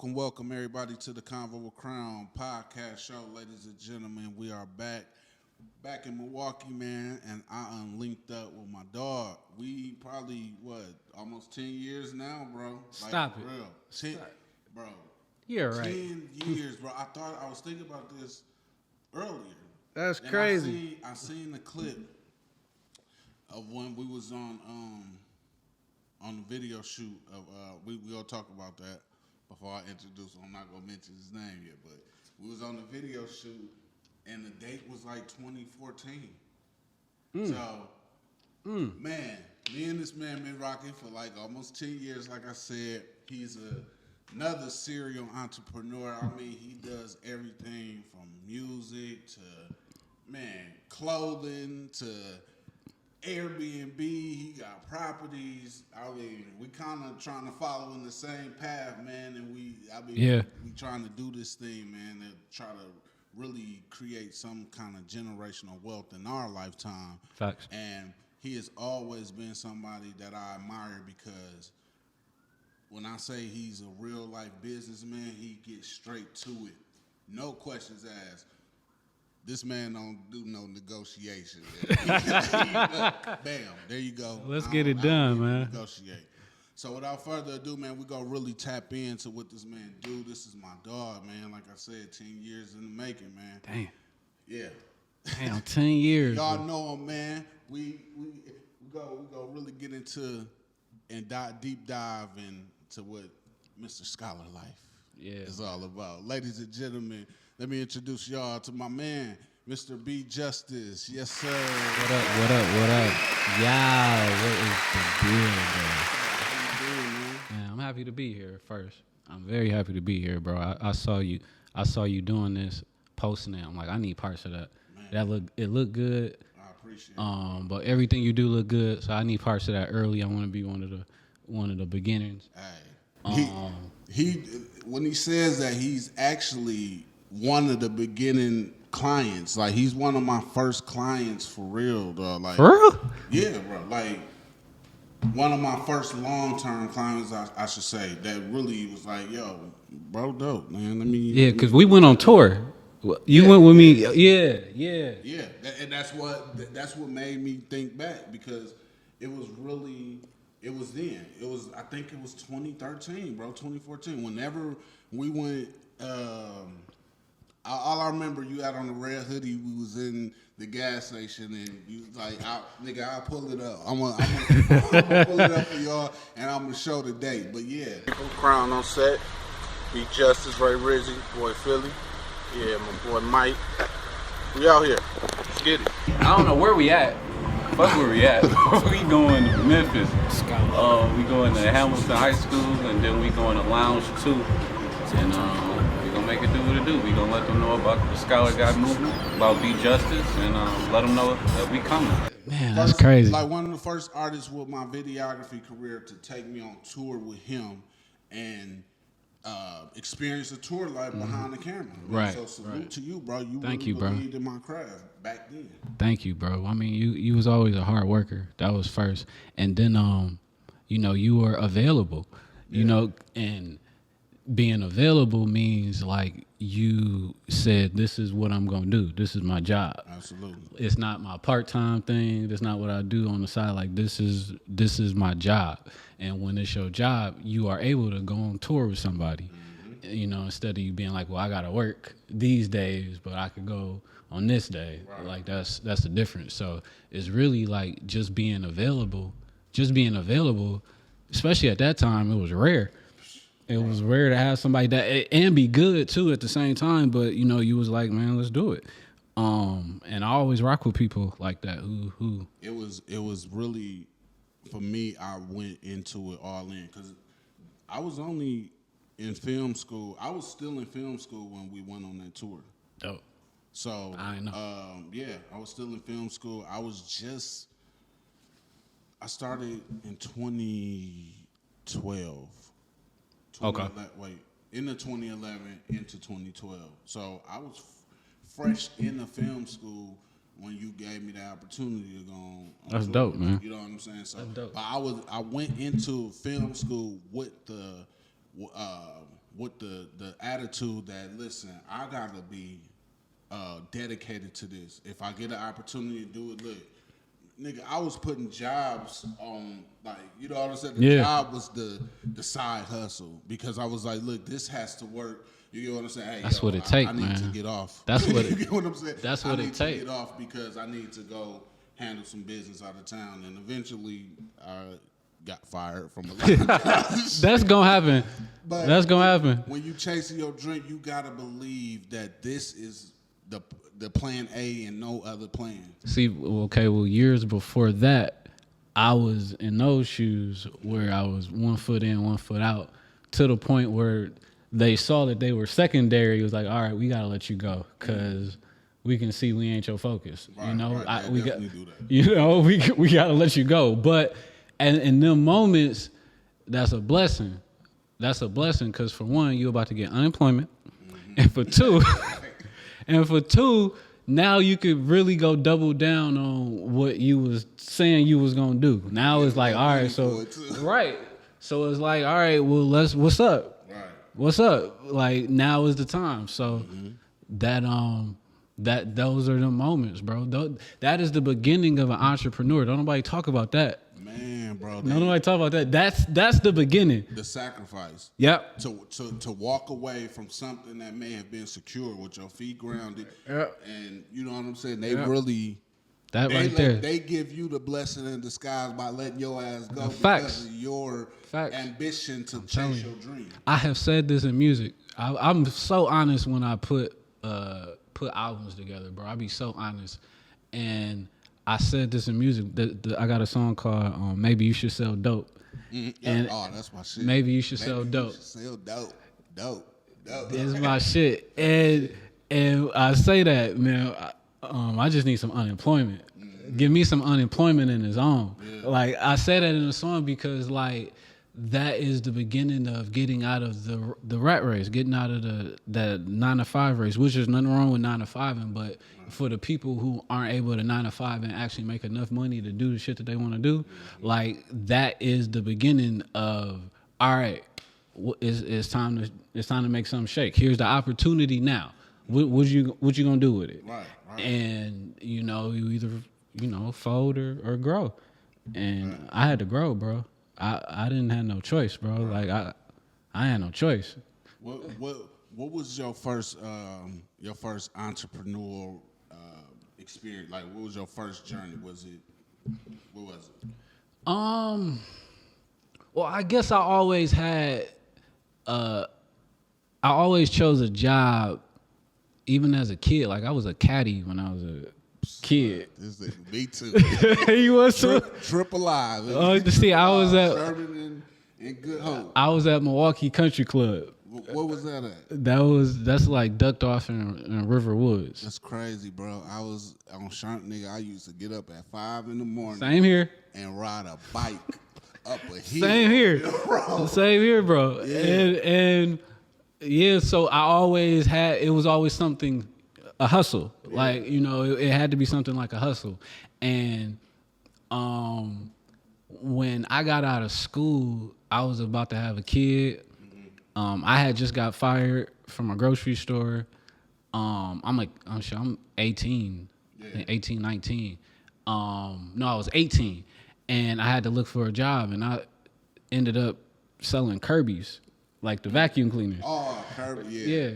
Welcome everybody to the Convo with Crown podcast show, ladies and gentlemen. We are back in Milwaukee, man, and I am linked up with my dog. We probably almost 10 years now, bro. Stop it, real. 10, bro. You're right. 10 years, bro. I was thinking about this earlier. That's and crazy. I seen the clip of when we was on the video shoot of we gonna talk about that before I introduce him. I'm not gonna mention his name yet, but we was on the video shoot and the date was like 2014. Man, me and this man been rocking for like almost 10 years. Like I said, he's another serial entrepreneur. I mean, he does everything from music to clothing to Airbnb. He got properties. I mean, we kind of trying to follow in the same path, man. And we trying to do this thing, man, to try to really create some kind of generational wealth in our lifetime. Facts. And he has always been somebody that I admire because when I say he's a real life businessman, he gets straight to it. No questions asked. This man don't do no negotiation. Bam, there you go. Let's get it done, man. Negotiate. So without further ado, man, we're going to really tap into what this man do. This is my dog, man. Like I said, 10 years in the making, man. Damn. Yeah. Damn, 10 years. Y'all bro. know him, man. We go really get into and deep dive into what Mr. Scholar Life is all about. Ladies and gentlemen, let me introduce y'all to my man, Mr. B.Justice. Yes, sir. What up? Y'all, what is the deal, bro? How you doing, man? I'm happy to be here first. I'm very happy to be here, bro. I saw you doing this, posting it. I'm like, I need parts of that. Man. It looked good. I appreciate it. But everything you do look good, so I need parts of that early. I want to be one of the beginners. Hey. He when he says that, he's actually one of the beginning clients. Like, he's one of my first clients for real, dog. Like, for real? Yeah, bro. Like, one of my first long-term clients, I should say, that really was like, yo, bro, dope, man. Yeah, because we went on tour. You went with me. Yeah. And that's what made me think back, because it was then. I think it was 2013, bro, 2014. Whenever we went, all I remember, you had on the red hoodie. We was in the gas station, and you was like, I'll pull it up. I'm gonna pull it up for y'all, and I'm gonna show the date. But yeah. From Crown on set. B.Justice, Ray Rizzy, boy Philly. Yeah, my boy Mike. We out here. Let's get it. I don't know where we at. Fuck where we at. We going to Memphis. We going to Hamilton High School, and then we going to Lounge 2. And we gonna make it do what it do. We gonna let them know about the Scholar Guy movement, about B.Justice, and let them know that we coming. Man, that's crazy. Like, one of the first artists with my videography career to take me on tour with him and experience a tour life behind the camera. Right. So salute to you, bro. You Thank really you, bro. believed in my craft back then. Thank you, bro. I mean, you was always a hard worker. That was first. And then, you were available, and being available means, like, you said, this is what I'm going to do. This is my job. Absolutely. It's not my part-time thing. That's not what I do on the side. Like, this is my job. And when it's your job, you are able to go on tour with somebody, instead of you being like, well, I got to work these days, but I could go on this day. Right. Like, that's the difference. So it's really like just being available, especially at that time, it was rare. It was rare to have somebody that, and be good too at the same time, but you was like, man, let's do it. And I always rock with people like that who it was really, for me, I went into it all in, because I was only in film school. I was still in film school when we went on that tour. Oh. So I know. I was still in film school. I started in 2012. Okay. in the 2011 into 2012. So I was fresh in the film school when you gave me the opportunity to go on. That's dope, man. You know what I'm saying? So, That's dope. but I went into film school with the attitude that, listen, I gotta be dedicated to this. If I get an opportunity to do it, look, nigga, I was putting jobs on, like, you know what I'm saying? The job was the side hustle, because I was like, look, this has to work. You know what I'm saying? Hey, that's what it takes, man. I need to get off. That's what you get what I'm saying? That's what it takes. I need to get off because I need to go handle some business out of town, and eventually I got fired from a lot of jobs. That's gonna happen. But that's gonna happen. When you chasing your dream, you gotta believe that this is the plan A and no other plan. See, okay, well, years before that, I was in those shoes where I was 1 foot in, 1 foot out, to the point where they saw that they were secondary. It was like, all right, we gotta let you go because we can see we ain't your focus. Right, you know, right. we got, do that. You know, we gotta let you go. But and in them moments, that's a blessing. That's a blessing because for one, you're about to get unemployment, and for two, now you could really go double down on what you was saying you was gonna do. Now it's like, all right, so right. So it's like, all right, well, what's up? Right. What's up? Like, now is the time. So that those are the moments, bro. That is the beginning of an entrepreneur. Don't nobody talk about that. Man, bro. Don't nobody talk about that. That's the beginning. The sacrifice. Yep. To walk away from something that may have been secure with your feet grounded. Yep. And you know what I'm saying? They really there. They give you the blessing in disguise by letting your ass go Facts. because of your ambition to chase your dream. I have said this in music. I'm so honest when I put albums together, bro. I be so honest. And I said this in music. I got a song called Maybe You Should Sell Dope. And that's my shit. Maybe You Should Sell Dope. Sell dope. This is my shit. And I say that, man, I just need some unemployment. Give me some unemployment in his own. Yeah. Like, I say that in the song because, like, that is the beginning of getting out of the rat race, getting out of that 9-to-5 race, which is nothing wrong with 9-to-5, but for the people who aren't able to 9-to-5 and actually make enough money to do the shit that they want to do, like, that is the beginning of, all right, it's time to make something shake. Here's the opportunity now. What you gonna do with it? Right. And you know, you either fold or grow. And I had to grow, bro. I didn't have no choice, bro. Like I had no choice. What was your first entrepreneurial experience? Like, what was your first journey? What was it? Well, I guess I always had I always chose a job even as a kid. Like, I was a caddy when I was a kid. Me too. You was too? Triple live. Oh, see, I was at Sherman and Good Hope. I was at Milwaukee Country Club. What was that at? That's like ducked off in River Woods. That's crazy, bro. I was on Sherman, nigga. I used to get up at 5 a.m. Same here. And ride a bike up a hill. Same here. Same here, bro. Yeah. And yeah, so I always had, it was always something, a hustle. Yeah. Like, you know, it had to be something like a hustle. And when I got out of school, I was about to have a kid. I had just got fired from a grocery store. I'm 18, yeah. 18, 19. No, I was 18. And I had to look for a job, and I ended up selling Kirby's, like the vacuum cleaners. Oh, Kirby, yeah.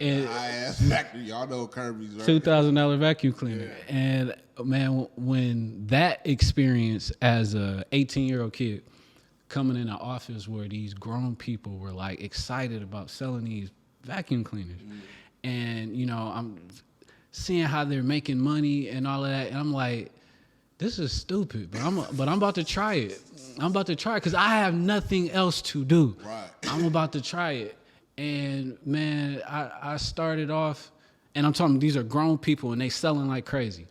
And I asked vacuum, y'all know Kirby's, right? $2,000 vacuum cleaner. Yeah. And man, when that experience as a 18-year-old kid, coming in an office where these grown people were like excited about selling these vacuum cleaners, and you know, I'm seeing how they're making money and all of that, and I'm like, this is stupid, but I'm about to try it. I'm about to try it because I have nothing else to do. Right. I'm about to try it. And man, I started off, and I'm talking, these are grown people and they selling like crazy.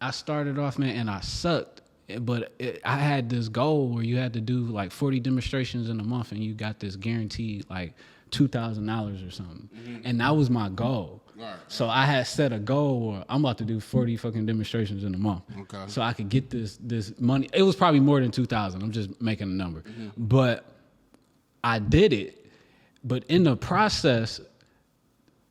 I started off, man, and I sucked. But I had this goal where you had to do like 40 demonstrations in a month, and you got this guaranteed like $2,000 or something. And that was my goal. Right. So I had set a goal where I'm about to do 40 fucking demonstrations in a month. Okay. So I could get this money. It was probably more than 2,000. I'm just making a number. But I did it. But in the process,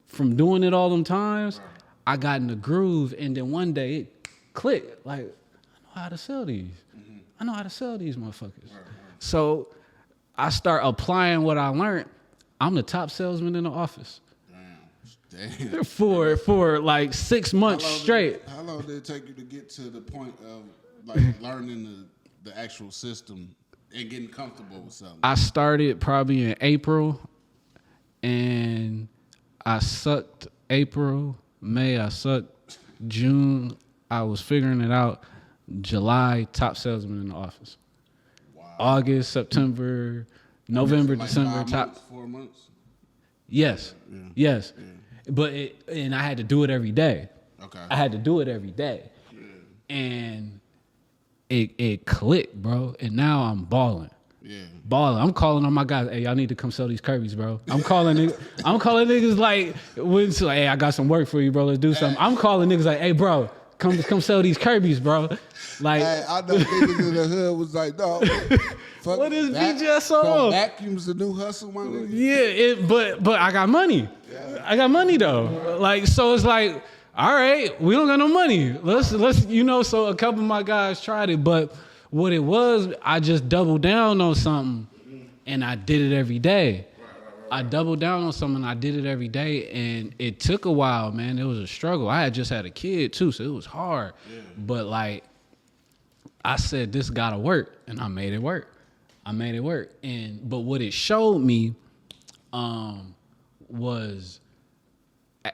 from doing it all them times, I got in the groove, and then one day it clicked. Like, I know how to sell these. I know how to sell these motherfuckers. So I start applying what I learned. I'm the top salesman in the office. Damn. For like 6 months straight. How long did it take you to get to the point of like learning the actual system and getting comfortable with selling? I started probably in April, and I sucked April, May, I sucked June. I was figuring it out. July, top salesman in the office. Wow. August, September, November, Like December, 5 top. months, 4 months? Yes, yes. But and I had to do it every day. Okay. I had to do it every day. And it clicked, bro. And now I'm balling. Yeah. Balling. I'm calling on my guys. Hey, y'all need to come sell these Kirby's, bro. I'm calling niggas like, hey, I got some work for you, bro. Let's do something. I'm calling niggas like, hey, bro, come sell these Kirby's, bro. Like, Hey, I know niggas in the hood was like, no. Fuck What is that. B.Justice on? Bro, vacuum's the new hustle, my nigga. yeah, but I got money. I got money though. Like, so it's like, all right, we don't got no money. Let's so a couple of my guys tried it, but what it was, I just doubled down on something and I did it every day. I doubled down on something, I did it every day, and it took a while, man. It was a struggle. I had just had a kid too, so it was hard. But like, I said, this gotta work, and I made it work. But what it showed me was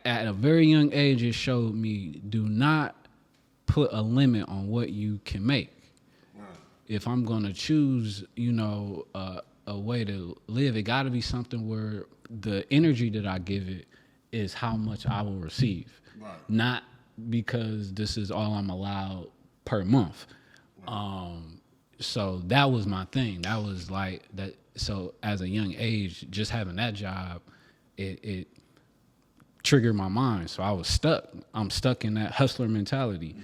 at a very young age, it showed me, do not put a limit on what you can make. If I'm gonna choose, a way to live, it gotta be something where the energy that I give it is how much I will receive. Right. Not because this is all I'm allowed per month. Right. So that was my thing. That was like that. So as a young age, just having that job, it triggered my mind. So I was stuck. I'm stuck in that hustler mentality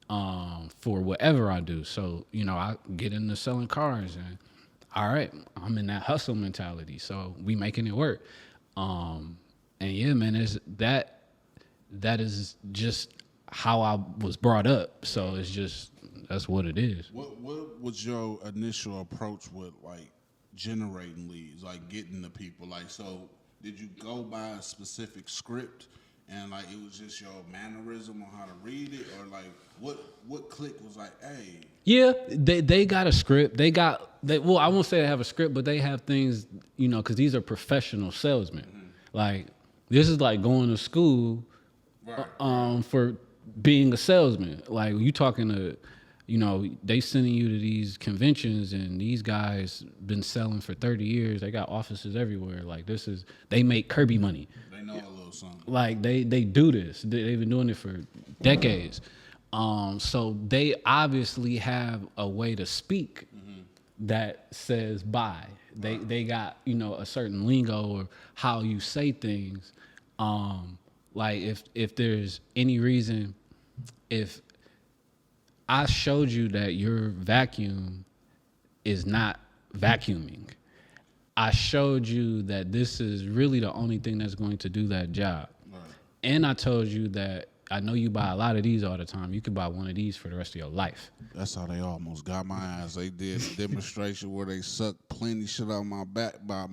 for whatever I do. So, I get into selling cars and all right, I'm in that hustle mentality. So we making it work. And yeah, man, that is just how I was brought up. So it's just, that's what it is. What was your initial approach with like generating leads, like getting the people? Like, so did you go by a specific script and like it was just your mannerism on how to read it, or like what click was like, hey? Yeah, they got a script. Well, I won't say they have a script, but they have things, because these are professional salesmen. Mm-hmm. Like, this is like going to school for being a salesman. Like, you talking to, they sending you to these conventions, and these guys been selling for 30 years. They got offices everywhere. Like, they make Kirby money. They know a little something. Like, they do this. They've been doing it for decades. So they obviously have a way to speak that says buy. They got, a certain lingo or how you say things. Like if there's any reason, if I showed you that your vacuum is not vacuuming, I showed you that this is really the only thing that's going to do that job. Right. And I told you that I know you buy a lot of these all the time. You could buy one of these for the rest of your life. That's how they almost got my ass. They did a demonstration where they sucked plenty shit out my back, by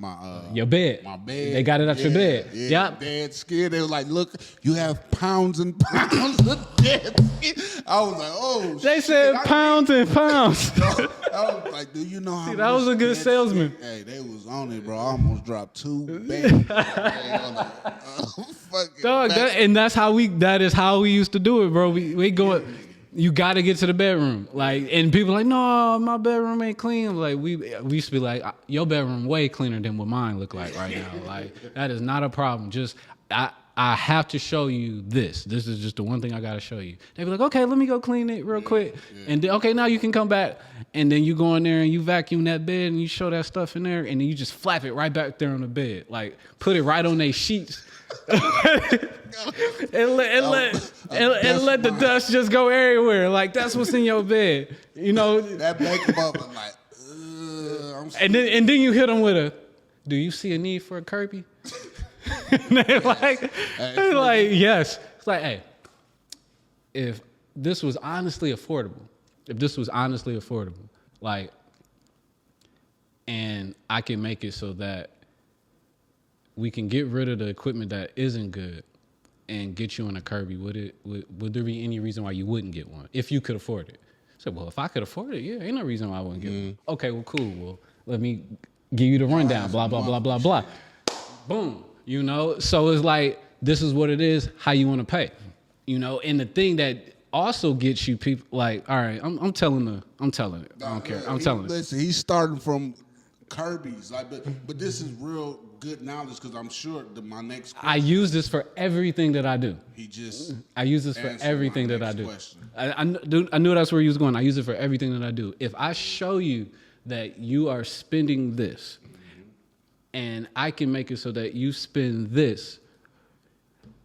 your bed. My bed. They got it out your bed. Yeah. Yep. Dead skin. They were like, look, you have pounds and pounds of dead skin. I was like, oh. They said pounds and pounds. I was like, do you know how? See, that was a good salesman. Hey, they was on it, bro. I almost dropped 2 bags. Dog, that is how we used to do it, bro. We go, you got to get to the bedroom. Like, and people like, no, my bedroom ain't clean. Like, we used to be like, your bedroom way cleaner than what mine look like right now. Like, that is not a problem. Just, I I have to show you this. This is just the one thing I got to show you. They be like, okay, let me go clean it real quick. And then, okay, now you can come back. And then you go in there and you vacuum that bed and you show that stuff in there. And then you just flap it right back there on the bed. Like, put it right on their sheets. and let the dust just go everywhere. Like, that's what's in your bed. You know? That make them up and like, and then you hit them with a, do you see a need for a Kirby? They're like, yes. It's like, hey, if this was honestly affordable, like, and I can make it so that we can get rid of the equipment that isn't good and get you on a Kirby, would there be any reason why you wouldn't get one if you could afford it? So, well, if I could afford it, yeah, ain't no reason why I wouldn't get one. Okay, well, cool. Well, let me give you the rundown, blah, blah, blah, blah, blah. Boom. You know, so it's like, this is what it is, how you want to pay. You know, and the thing that also gets you people like, all right, I'm telling it. I don't care. I'm telling it. Listen, he's starting from Kirby's, like, but this is real good knowledge because I'm sure my next question, I use this for everything that I do. I use this for everything that I do. I knew that's where you was going. I use it for everything that I do. If I show you that you are spending this, and I can make it so that you spend this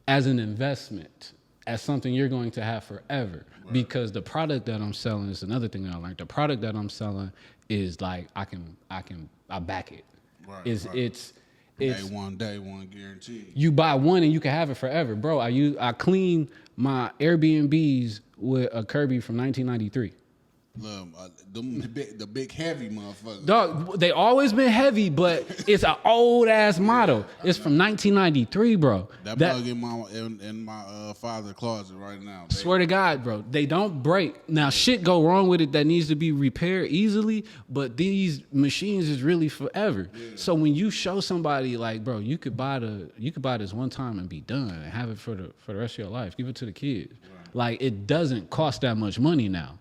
as an investment, as something you're going to have forever. Right. Because the product that I'm selling is another thing that I learned. The product that I'm selling is like I back it. Right, it's day one guarantee. You buy one and you can have it forever, bro. I clean my Airbnbs with a Kirby from 1993. The big heavy motherfucker. Dog, they always been heavy, but it's an old ass model. It's from 1993, bro. That mug in my father's closet right now. Swear to God, bro, they don't break. Now shit go wrong with it that needs to be repaired easily, but these machines is really forever. Yeah. So when you show somebody like, bro, you could buy this one time and be done and have it for the rest of your life. Give it to the kids. Right. Like, it doesn't cost that much money now.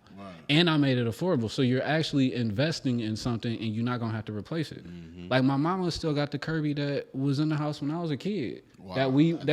And I made it affordable. So you're actually investing in something and you're not going to have to replace it. Mm-hmm. Like, my mama still got the Kirby that was in the house when I was a kid. Wow. That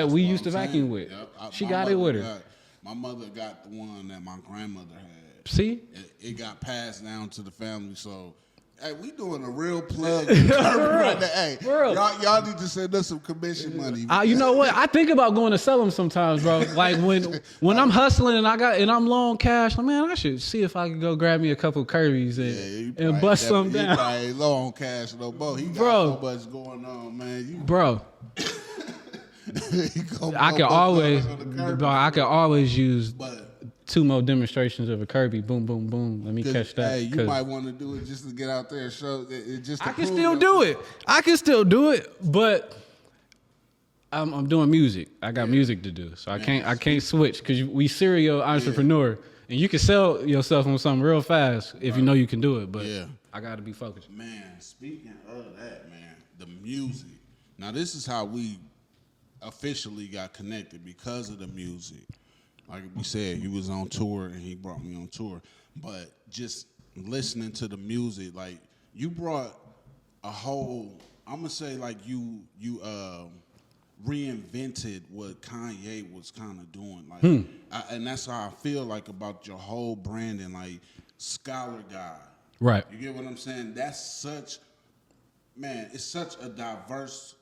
we used to vacuum with. Yep. She got it with her. My mother got the one that my grandmother had. See? It got passed down to the family. So, hey, we doing a real plug right there. Hey, y'all need to send us some commission money. You know what? I think about going to sell them sometimes, bro. Like when I'm hustling and I'm low on cash, like, man, I should see if I can go grab me a couple Kirby's and bust some down. He probably low on cash no more. He got so much going on, man. Bro. I can always use 2 more demonstrations of a Kirby. Boom, boom, boom. Let me catch that. Hey, you might want to do it just to get out there and show it. I can still do it, but I'm doing music. I got music to do, so I can't switch because we serial entrepreneur, and you can sell yourself on something real fast if you know you can do it. But I got to be focused. Man, speaking of that, man, the music. Now this is how we officially got connected because of the music. Like we said, he was on tour and he brought me on tour. But just listening to the music, like, you brought a whole, I'm gonna say, like, you reinvented what Kanye was kind of doing. Like, and that's how I feel like about your whole branding, like scholar guy. Right. You get what I'm saying? That's such, man, it's such a diverse,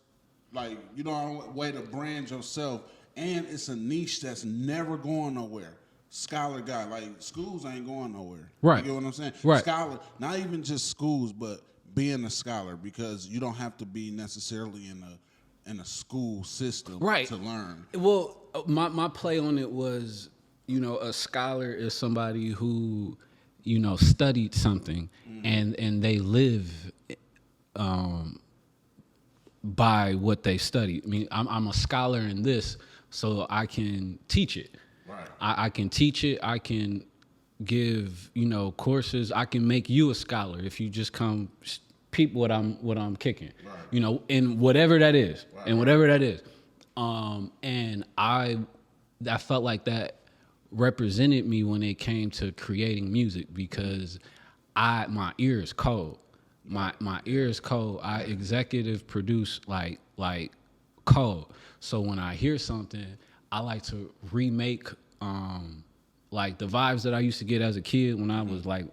like, you know, way to brand yourself. And it's a niche that's never going nowhere. Scholar guy, like, schools ain't going nowhere. Right. You get what I'm saying? Right. Scholar, not even just schools, but being a scholar, because you don't have to be necessarily in a school system to learn. Well, my play on it was, you know, a scholar is somebody who, you know, studied something and they live by what they studied. I mean, I'm a scholar in this, so I can teach it. Right. I can teach it. I can give, you know, courses. I can make you a scholar if you just come peep what I'm kicking. Right. You know, in whatever that is. Right. And whatever that is. And I felt like that represented me when it came to creating music, because my ear is cold. My ear is cold. I executive produce like cold. So when I hear something, I like to remake like the vibes that I used to get as a kid when I was like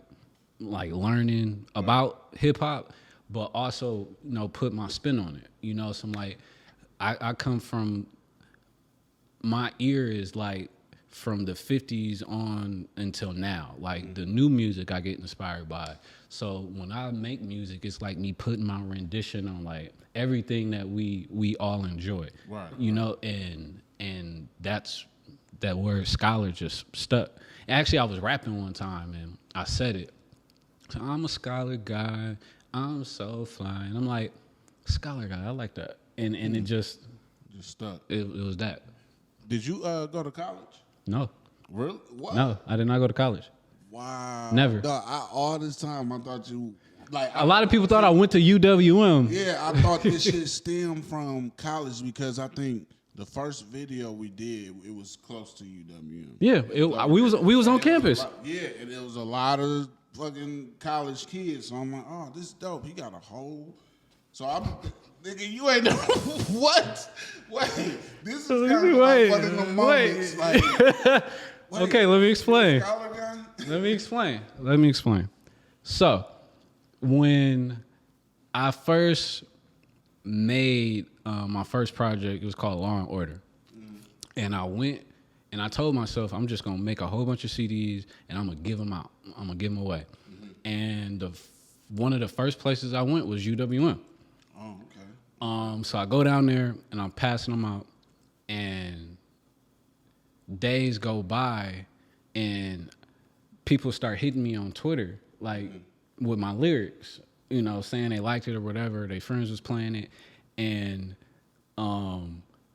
learning about hip hop, but also, put my spin on it. Some like I come from, my ear is like from the 50s on until now. Like the new music I get inspired by. So when I make music, it's like me putting my rendition on like everything that we all enjoy. Right. And that's that word scholar just stuck. Actually, I was rapping one time and I said it. So I'm a scholar guy. I'm so fly. And I'm like, scholar guy, I like that. And it just stuck. It was that. Did you go to college? No. Really? What? No, I did not go to college. Wow. Never. Dog, all this time I thought you like. A lot of people thought I went to UWM. Yeah, I thought this shit stemmed from college because I think the first video we did, it was close to UWM. Yeah, we was on campus. And there was a lot of fucking college kids. So I'm like, oh, this is dope. He got a whole. So I'm, nigga, you ain't know what? Wait, this is kind of like one of the moments. Like, okay, let me explain. Let me explain. So, when I first made my first project, it was called Law and Order. And I went and I told myself, I'm just going to make a whole bunch of CDs and I'm going to give them out. I'm going to give them away. And one of the first places I went was UWM. Oh, okay. So I go down there and I'm passing them out, and days go by and people start hitting me on Twitter, like with my lyrics, saying they liked it or whatever. Their friends was playing it. And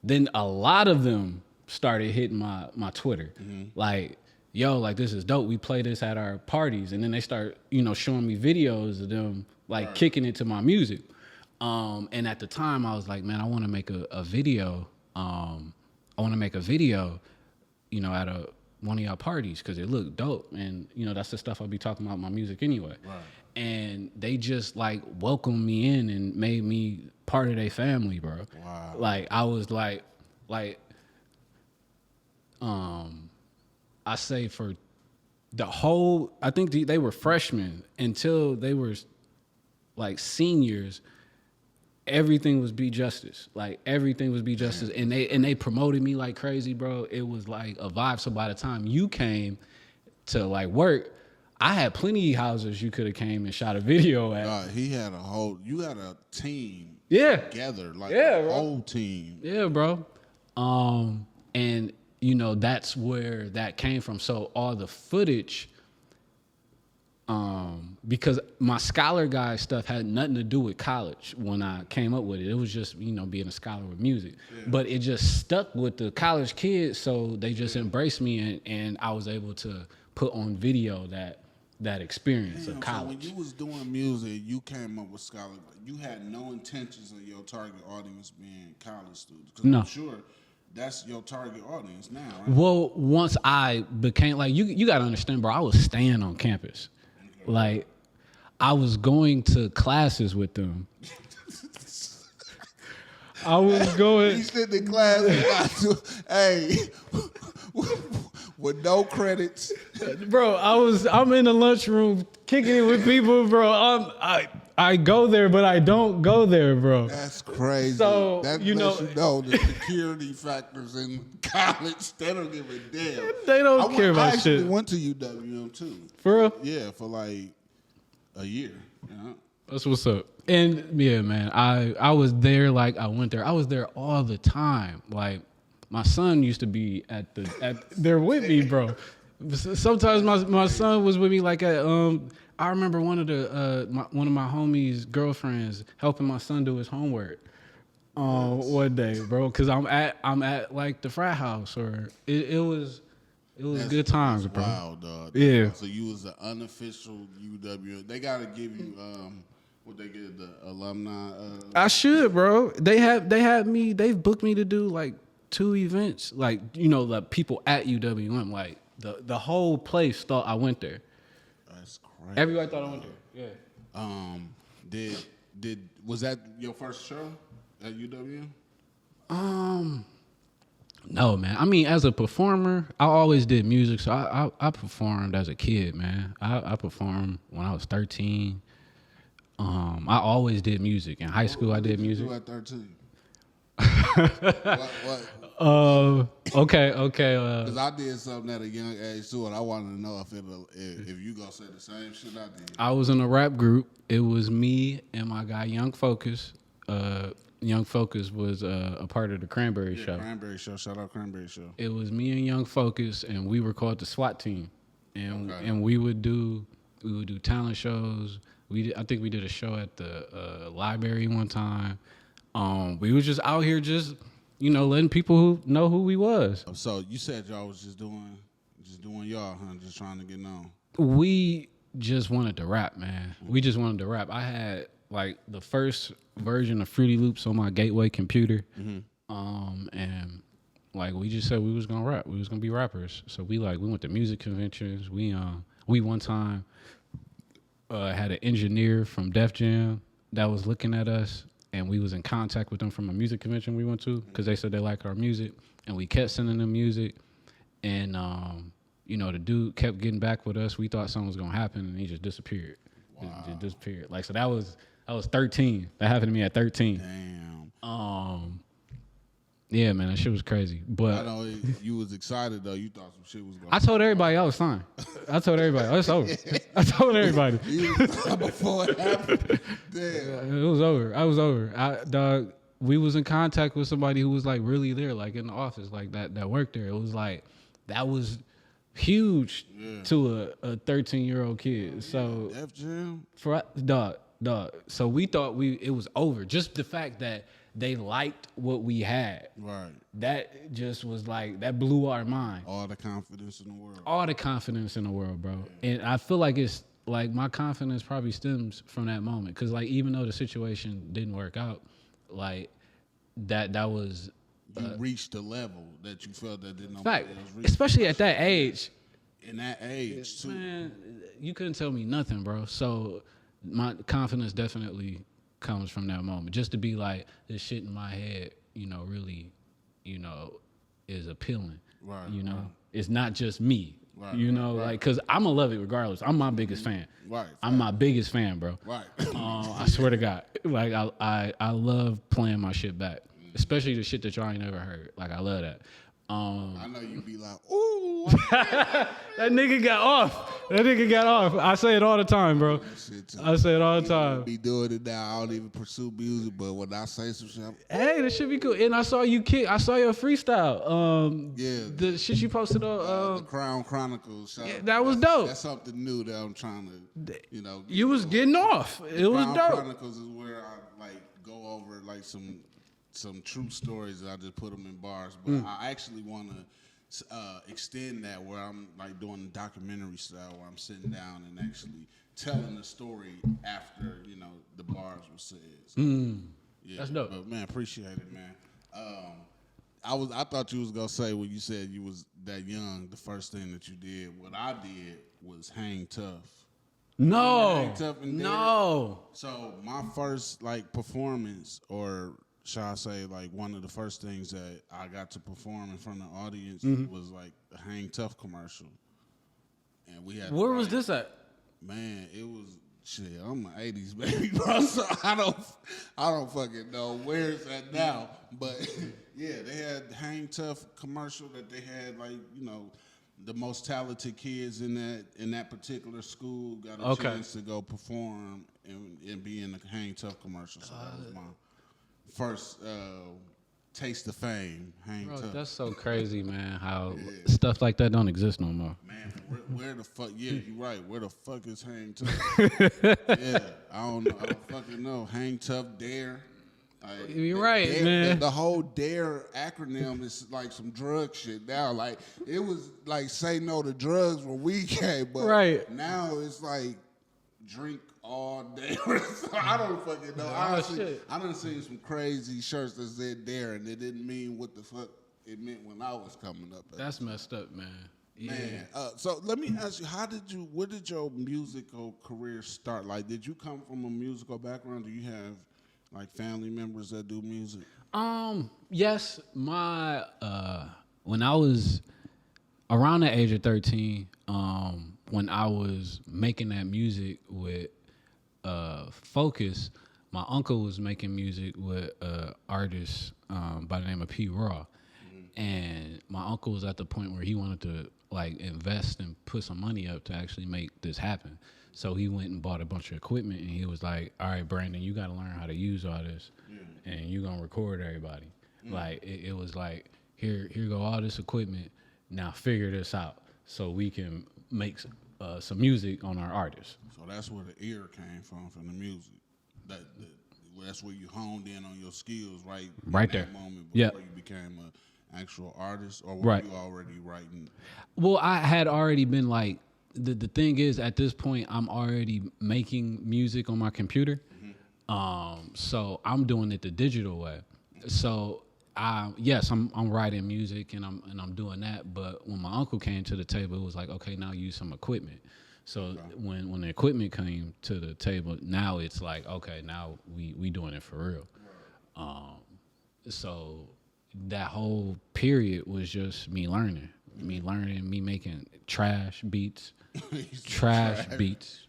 then a lot of them started hitting my Twitter. Like, yo, like this is dope. We play this at our parties. And then they start, showing me videos of them like kicking it to my music. And at the time I was like, man, I want to make a video. I want to make a video, at one of y'all parties because it looked dope. And, that's the stuff I'll be talking about in my music anyway. Right. And they just like welcomed me in and made me part of their family, bro. Wow. Like I was like, I say for the whole, I think they were freshmen until they were like seniors. Everything was B.Justice. Like everything was B.Justice. And they promoted me like crazy, bro. It was like a vibe. So by the time you came to like work, I had plenty of houses you could have came and shot a video at. He had you had a team together, like a whole team. Yeah, bro. And that's where that came from. So all the footage, because my scholar guy stuff had nothing to do with college when I came up with it. It was just, being a scholar with music. Yeah. But it just stuck with the college kids, so they just embraced me, and I was able to put on video that experience of college. So when you was doing music, you came up with scholar. You had no intentions of your target audience being college students. Because I'm sure that's your target audience now, right? Well, once I became, like, you got to understand, bro, I was staying on campus. Okay. Like, I was going to classes with them. I was going. He sit in class with no credits. Bro, I'm in the lunchroom kicking it with people, bro. I go there, but I don't go there, bro. That's crazy. So, that you know the security factors in college, they don't give a damn. They don't care about shit. I actually went to UWM too. For real? Yeah, for like a year. Yeah. That's what's up. And yeah, man, I was there, like I went there. I was there all the time. Like my son used to be at there with me, bro. Sometimes my son was with me, like at I remember one of my homies' girlfriends helping my son do his homework one day, bro, because I'm at like the frat house, or it was good times, bro. Wow, dog. Yeah. So you was the unofficial UW. They gotta give you what they get, the alumni. I should, bro. They've booked me to do like 2 events, like like people at UWM, like the whole place thought I went there. That's crazy. Everybody thought I went there. Yeah. Was that your first show at UWM? No, man. I mean, as a performer, I always did music, so I performed as a kid, man. I performed when I was 13. I always did music. In high school, I did music. What did you do at 13? Okay. Because I did something at a young age too, and I wanted to know if you gonna say the same shit I did. I was in a rap group. It was me and my guy Young Focus. Young Focus was a part of the Cranberry Show. Cranberry Show. Shout out Cranberry Show. It was me and Young Focus, and we were called the SWAT team, and we would do talent shows. I think we did a show at the library one time. We was just out here just letting people know who we was. So you said y'all was just doing y'all, huh? Just trying to get known. We just wanted to rap, man. We just wanted to rap. I had like the first version of Fruity Loops on my Gateway computer. And like we just said we was gonna rap. We was gonna be rappers. So we went to music conventions. We one time had an engineer from Def Jam that was looking at us, and we was in contact with them from a music convention we went to because they said they liked our music, and we kept sending them music, and the dude kept getting back with us. We thought something was gonna happen, and he just disappeared. Wow. Just disappeared. Like, so that was 13. That happened to me at 13. Damn. Yeah, man, that shit was crazy. But I know you was excited though. You thought some shit was going. I told everybody I was signed. I told everybody, oh, it's over. I told everybody. Before it happened. Damn. It was over. I was over. Dog, we was in contact with somebody who was like really there, like in the office, like that worked there. It was like that was huge to a 13-year-old kid. So F Jam? For dog. So we thought it was over. Just the fact that they liked what we had. Right. That just was like, that blew our mind. All the confidence in the world. All the confidence in the world, bro. Yeah. And I feel like it's like my confidence probably stems from that moment. Cause like, even though the situation didn't work out, like that was. You reached a level that you felt that didn't fact, nobody else reach. Especially at that age. In that age, too. Man, you couldn't tell me nothing, bro. So my confidence definitely comes from that moment. Just to be like, this shit in my head, really, is appealing. Right. It's not just me. Right, like, cause I'm gonna love it regardless. I'm my biggest fan. Right. I'm my biggest fan, bro. Right. I swear to God. Like I love playing my shit back. Especially the shit that y'all ain't never heard. Like, I love that. I know you be like, ooh. That nigga got off. I say it all the time, bro. I say it all the time. Be doing it now. I don't even pursue music, but when I say some shit, hey, that should be cool. And I saw you I saw your freestyle. The shit you posted on the Crown Chronicles. Yeah, that was dope. That's something new that I'm trying to, You was getting off. It was dope. Crown Chronicles is where I like go over like some true stories that I just put them in bars, but I actually want to extend that where I'm like doing the documentary style where I'm sitting down and actually telling the story after the bars were said. So, yeah, that's dope. But man, appreciate it, man. I thought you was gonna say when you said you was that young, the first thing that you did. What I did was hang tough. No. No. So my first like performance, or shall I say, like one of the first things that I got to perform in front of the audience was like the Hang Tough commercial. And we had. Where was this at? Man, it was shit. I'm an '80s baby, bro. So I don't fucking know where it's at now. But yeah, they had Hang Tough commercial that they had like the most talented kids in that particular school got a chance to go perform and be in the Hang Tough commercial. So that was my first taste of fame. Hang Tough. That's so crazy, man. How stuff like that don't exist no more. Man, where the fuck? Yeah, you're right. Where the fuck is Hang Tough? Yeah, I don't know. I don't fucking know. Hang Tough, Dare. Like, you're right, Dare, man. The whole DARE acronym is like some drug shit now. Like, it was like say no to drugs when we came, but now it's like drink all day. So I don't fucking know. Honestly, I done seen some crazy shirts that said DARE and it didn't mean what the fuck it meant when I was coming up. That's messed up, man. Yeah. Man, so let me ask you, where did your musical career start? Like, did you come from a musical background? Do you have Like family members that do music? Yes, my when I was around the age of 13, when I was making that music with Focus, my uncle was making music with artist by the name of P. Raw. And my uncle was at the point where he wanted to like invest and put some money up to actually make this happen. So he went and bought a bunch of equipment, and he was like, "All right, Brandon, you got to learn how to use all this, and you gonna record everybody." Like it was like, here go all this equipment. Now figure this out so we can make some music on our artists. So that's where the ear came from the music. That's where you honed in on your skills, right? Right in there. That moment Yep. before you became an actual artist, or were Right. you already writing? Well, I had already been like, the thing is, at this point, I'm already making music on my computer. So I'm doing it the digital way. So yes, I'm writing music and I'm doing that. But when my uncle came to the table, it was like, okay, now use some equipment. So when the equipment came to the table, now it's like, okay, now we doing it for real. So that whole period was just me learning, me making trash beats, trash beats,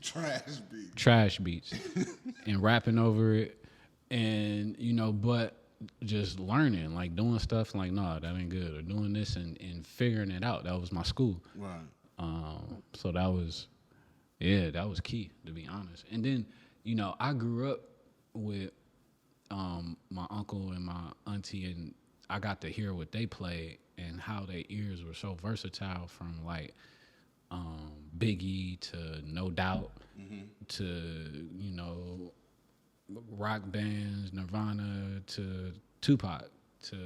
and rapping over it, and but just learning, like doing stuff like, nah, that ain't good, or doing this and figuring it out. That was my school. Right. So that was key, to be honest. And then, I grew up with my uncle and my auntie, and I got to hear what they played and how their ears were so versatile, from like Biggie to No Doubt to rock bands, Nirvana to Tupac to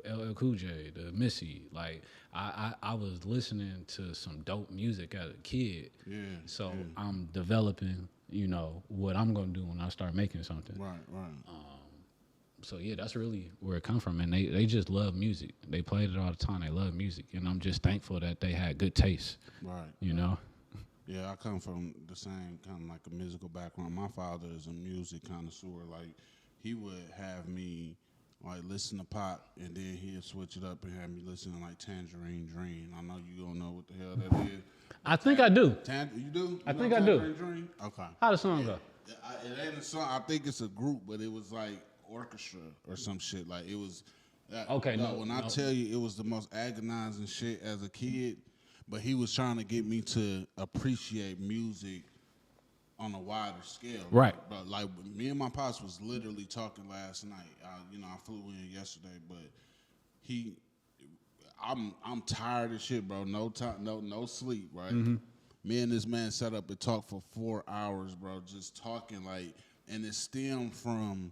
LL Cool J to Missy. Like I was listening to some dope music as a kid. Yeah. So I'm developing, what I'm gonna do when I start making something. Right. So yeah, that's really where it come from, and they just love music. They played it all the time. They love music, and I'm just thankful that they had good taste. Right. Yeah, I come from the same kind of like a musical background. My father is a music connoisseur. Like, he would have me like listen to pop, and then he'd switch it up and have me listen to like Tangerine Dream. I know you don't know what the hell that is. I think I do. You do? I think I do. Tangerine Dream? Okay. How the song go? It ain't a song. I think it's a group, but it was like orchestra or some shit. Like, it was. Okay. When I tell you, it was the most agonizing shit as a kid. But he was trying to get me to appreciate music on a wider scale. Right. But like, me and my pops was literally talking last night. I flew in yesterday, but I'm tired of shit, bro. No time, no sleep, right? Me and this man sat up and talked for 4 hours, bro, just talking, like, and it stemmed from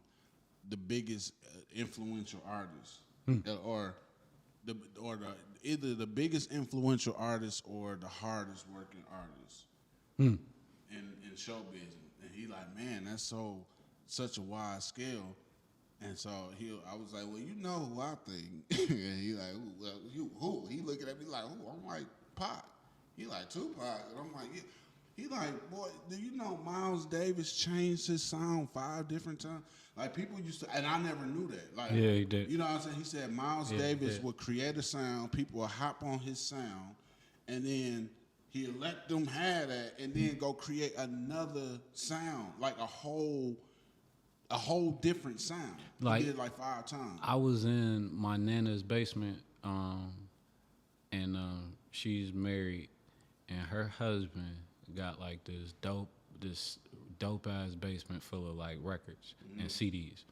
the biggest influential artists, or either the biggest influential artist or the hardest working artist in show business. And he like, man, that's such a wide scale. And so I was like, well, you know who I think. And he like, well, who? He looking at me like, who? I'm like, Pac. He like, Tupac. And I'm like, yeah. He like, boy, do you know Miles Davis changed his sound 5 different times? Like, people used to, and I never knew that. Like, Yeah, he did. You know what I'm saying? He said Miles Davis would create a sound, people would hop on his sound, and then he'd let them have that, and then go create another sound, like a whole different sound. Like, he did it like 5 times. I was in my nana's basement, and she's married, and her husband got like this dope ass basement full of like records and CDs,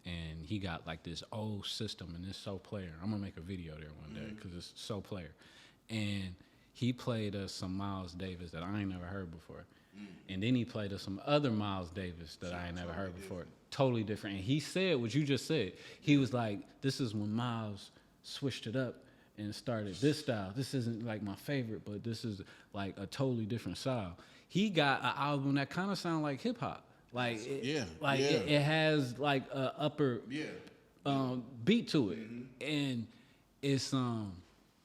and he got like this old system and this So Player. I'm gonna make a video there one day because it's So Player, and he played us some Miles Davis that I ain't never heard before, and then he played us some other Miles Davis that I ain't never heard before, totally different. And he said what you just said. He was like, "This is when Miles switched it up and started this style. This isn't like my favorite, but this is like a totally different style." He got an album that kind of sound like hip hop. Like, it has like a upper beat to it, and it's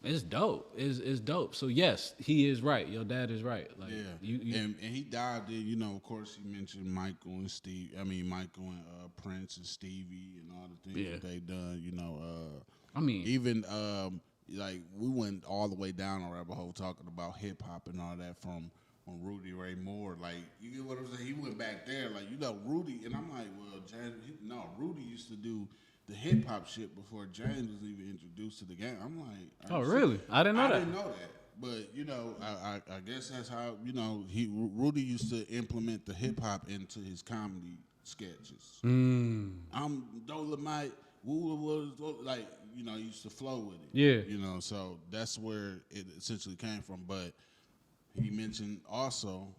It's dope. It's dope. So yes, he is right. Your dad is right. Like and he died there. You know, of course, he mentioned Michael and Steve. I mean, Michael and Prince and Stevie and all the things that they done. You know, I mean, even like we went all the way down a rabbit hole talking about hip hop and all that from Rudy Ray Moore. Like, you get what I'm saying? He went back there, like, you know, Rudy, and I'm like, well, James, Rudy used to do the hip hop shit before James was even introduced to the game. I'm like, oh really? I didn't know that. I didn't know that. But, you know, I guess that's how, you know, Rudy used to implement the hip hop into his comedy sketches. I'm Dolomite, like, you know, he used to flow with it. Yeah. You know, so that's where it essentially came from. But he mentioned also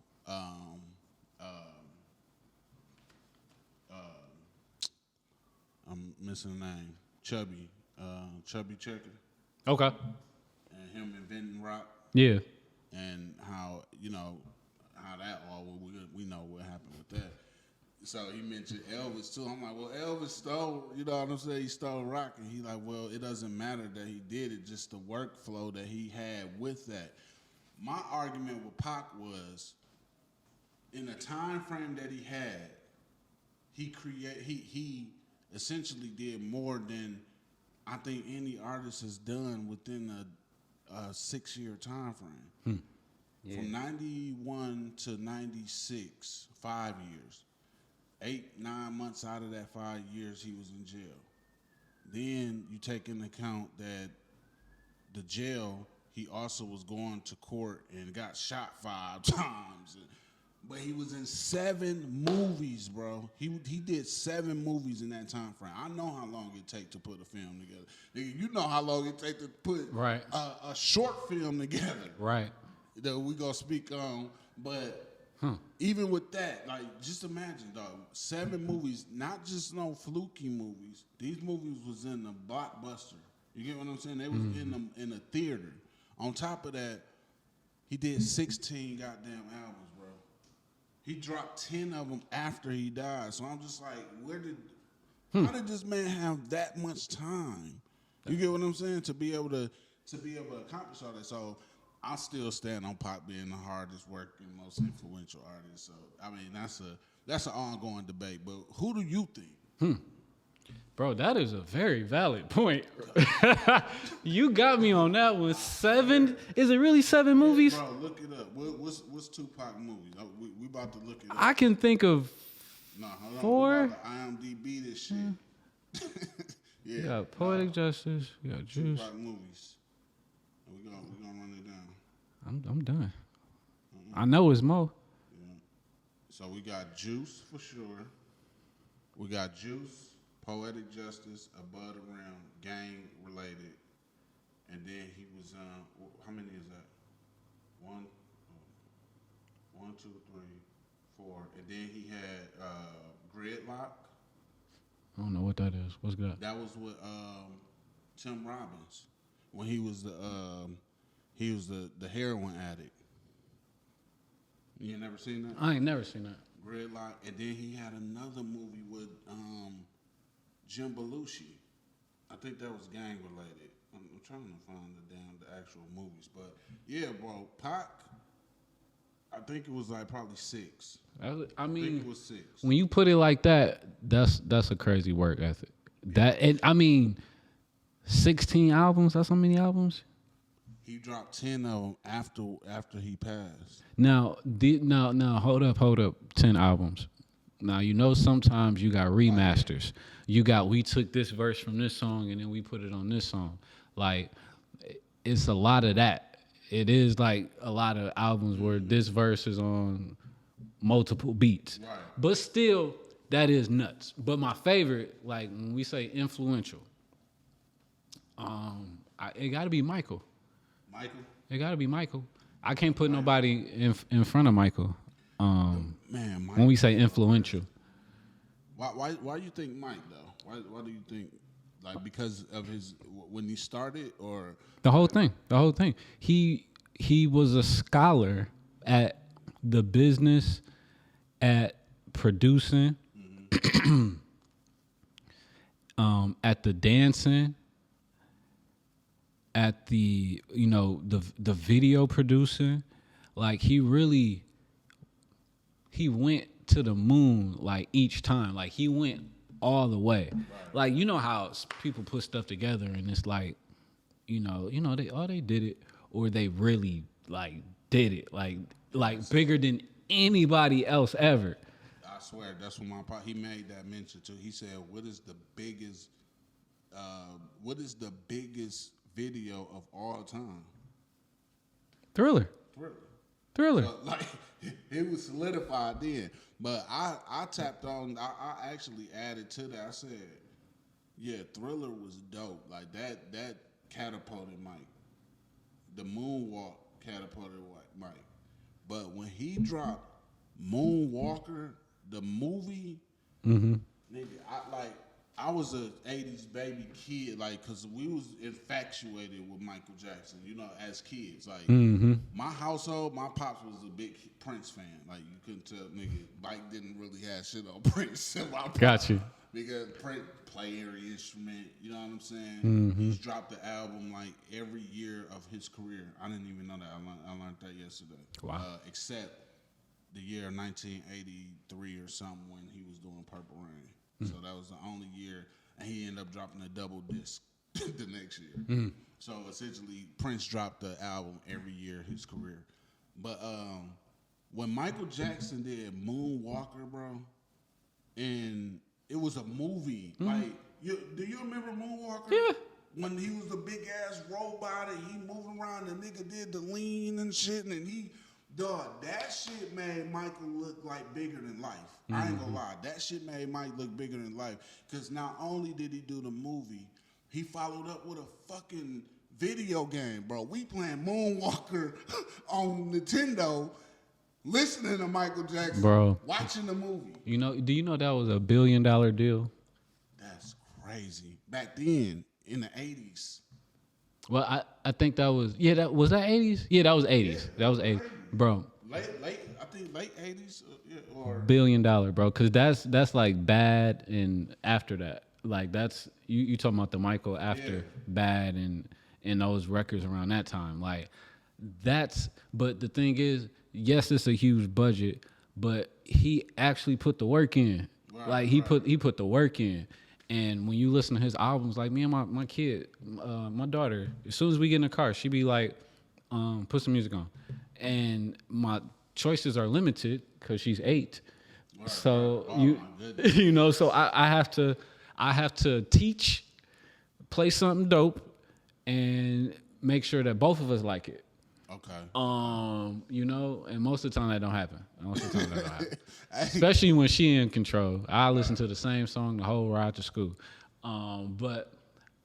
I'm missing the name. Chubby Checker. Okay. And him inventing rock. Yeah. And how, you know, how that all, we know what happened with that. So he mentioned Elvis too. I'm like, well, Elvis stole, you know what I'm saying? He stole rock. And he like, well, it doesn't matter that he did it, just the workflow that he had with that. My argument with Pac was, in the time frame that he had, he essentially did more than I think any artist has done within a 6-year time frame. Yeah. From 91 to 96, 5 years. 8-9 months out of that 5 years, he was in jail. Then you take into account that the jail, he also was going to court and got shot 5 times. But he was in 7 movies, bro. He did 7 movies in that time frame. I know how long it take to put a film together. Nigga, you know how long it take to put a short film together. Right. That we gonna speak on. But even with that, like, just imagine, dog, 7 movies, not just no fluky movies. These movies was in the blockbuster. You get what I'm saying? They was in a theater. On top of that, he did 16 goddamn albums. He dropped 10 of them after he died. So I'm just like, how did this man have that much time? You get what I'm saying? To be able to accomplish all that. So I still stand on Pac being the hardest working, most influential artist. So I mean, that's an ongoing debate. But who do you think? Bro, that is a very valid point. You got me on that one. 7? Is it really 7 movies? Bro, look it up. What's Tupac movies? We about to look it up. I can think of 4. We about to IMDb this shit. Yeah. You got Poetic Justice. You got Juice. Tupac movies. We're gonna run it down. I'm done. I know it's more. Yeah. So we got Juice for sure. We got Juice. Poetic Justice, Above the Rim, gang related, and then he was how many is that? 1, 2, 3, 4, and then he had Gridlock. I don't know what that is. What's that? That was with Tim Robbins when he was the heroin addict. You ain't never seen that? I ain't never seen that. Gridlock, and then he had another movie with Jim Belushi. I think that was gang related. I'm trying to find the actual movies, but yeah, bro, Pac. I think it was like probably 6. I mean, think it was 6. When you put it like that, that's a crazy work ethic. I mean, 16 albums. That's how many albums? He dropped 10 of them after he passed. Now, hold up. 10 albums. Now, you know, sometimes you got remasters. We took this verse from this song and then we put it on this song. Like, it's a lot of that. It is like a lot of albums where this verse is on multiple beats. Right. But still, that is nuts. But my favorite, like when we say influential, it got to be Michael. Michael? It got to be Michael. I can't put nobody in front of Michael. Man, Mike, when we say influential, why you think Mike though? Why do you think, like, because of his when he started, or the whole thing? He was a scholar at the business, at producing, at the dancing, at the the video producing, like he went to the moon like each time. Like he went all the way. Right. Like you know how people put stuff together and it's like, they did it or they really like did it like bigger than anybody else ever. I swear that's what he made that mention too. He said, what is the biggest video of all time? Thriller. So, like it was solidified then. But I tapped on. I actually added to that. I said, yeah, Thriller was dope. Like that catapulted Mike. The Moonwalk catapulted Mike. But when he dropped Moonwalker, the movie, nigga, I was a 80s baby kid, like, cause we was infatuated with Michael Jackson, as kids. Like, my household, my pops was a big Prince fan. Like, you couldn't tell, nigga, Mike didn't really have shit on Prince. Got you. Because Prince play every instrument, you know what I'm saying? He's dropped the album like every year of his career. I didn't even know that. I learned that yesterday. Wow. Except the year 1983 or something when he was doing Purple Rain. So that was the only year, and he ended up dropping a double disc the next year. So essentially, Prince dropped the album every year of his career. But when Michael Jackson did Moonwalker, bro, and it was a movie. Like, do you remember Moonwalker? Yeah. When he was a big ass robot and he moving around, the nigga did the lean and shit, and that shit made Michael look like bigger than life. I ain't gonna lie. That shit made Mike look bigger than life. Because not only did he do the movie, he followed up with a fucking video game, bro. We playing Moonwalker on Nintendo, listening to Michael Jackson, bro, watching the movie. Do you know that was $1 billion deal? That's crazy. Back then, in the 80s. Well, I think that was, was that 80s? Yeah, that was 80s. Yeah, that was 80s. Bro. I think late 80s or $1 billion, bro. Because that's like Bad and after that. Like that's, you talking about the Michael after Bad and those records around that time. Like but the thing is, yes, it's a huge budget, but he actually put the work in. Right, like he put the work in. And when you listen to his albums, like me and my kid, my daughter, as soon as we get in the car, she be like, put some music on. And my choices are limited because she's 8. Right, so right. So I have to teach, play something dope, and make sure that both of us like it. Okay. And most of the time that don't happen. Especially when she in control. I listen to the same song the whole ride to school. But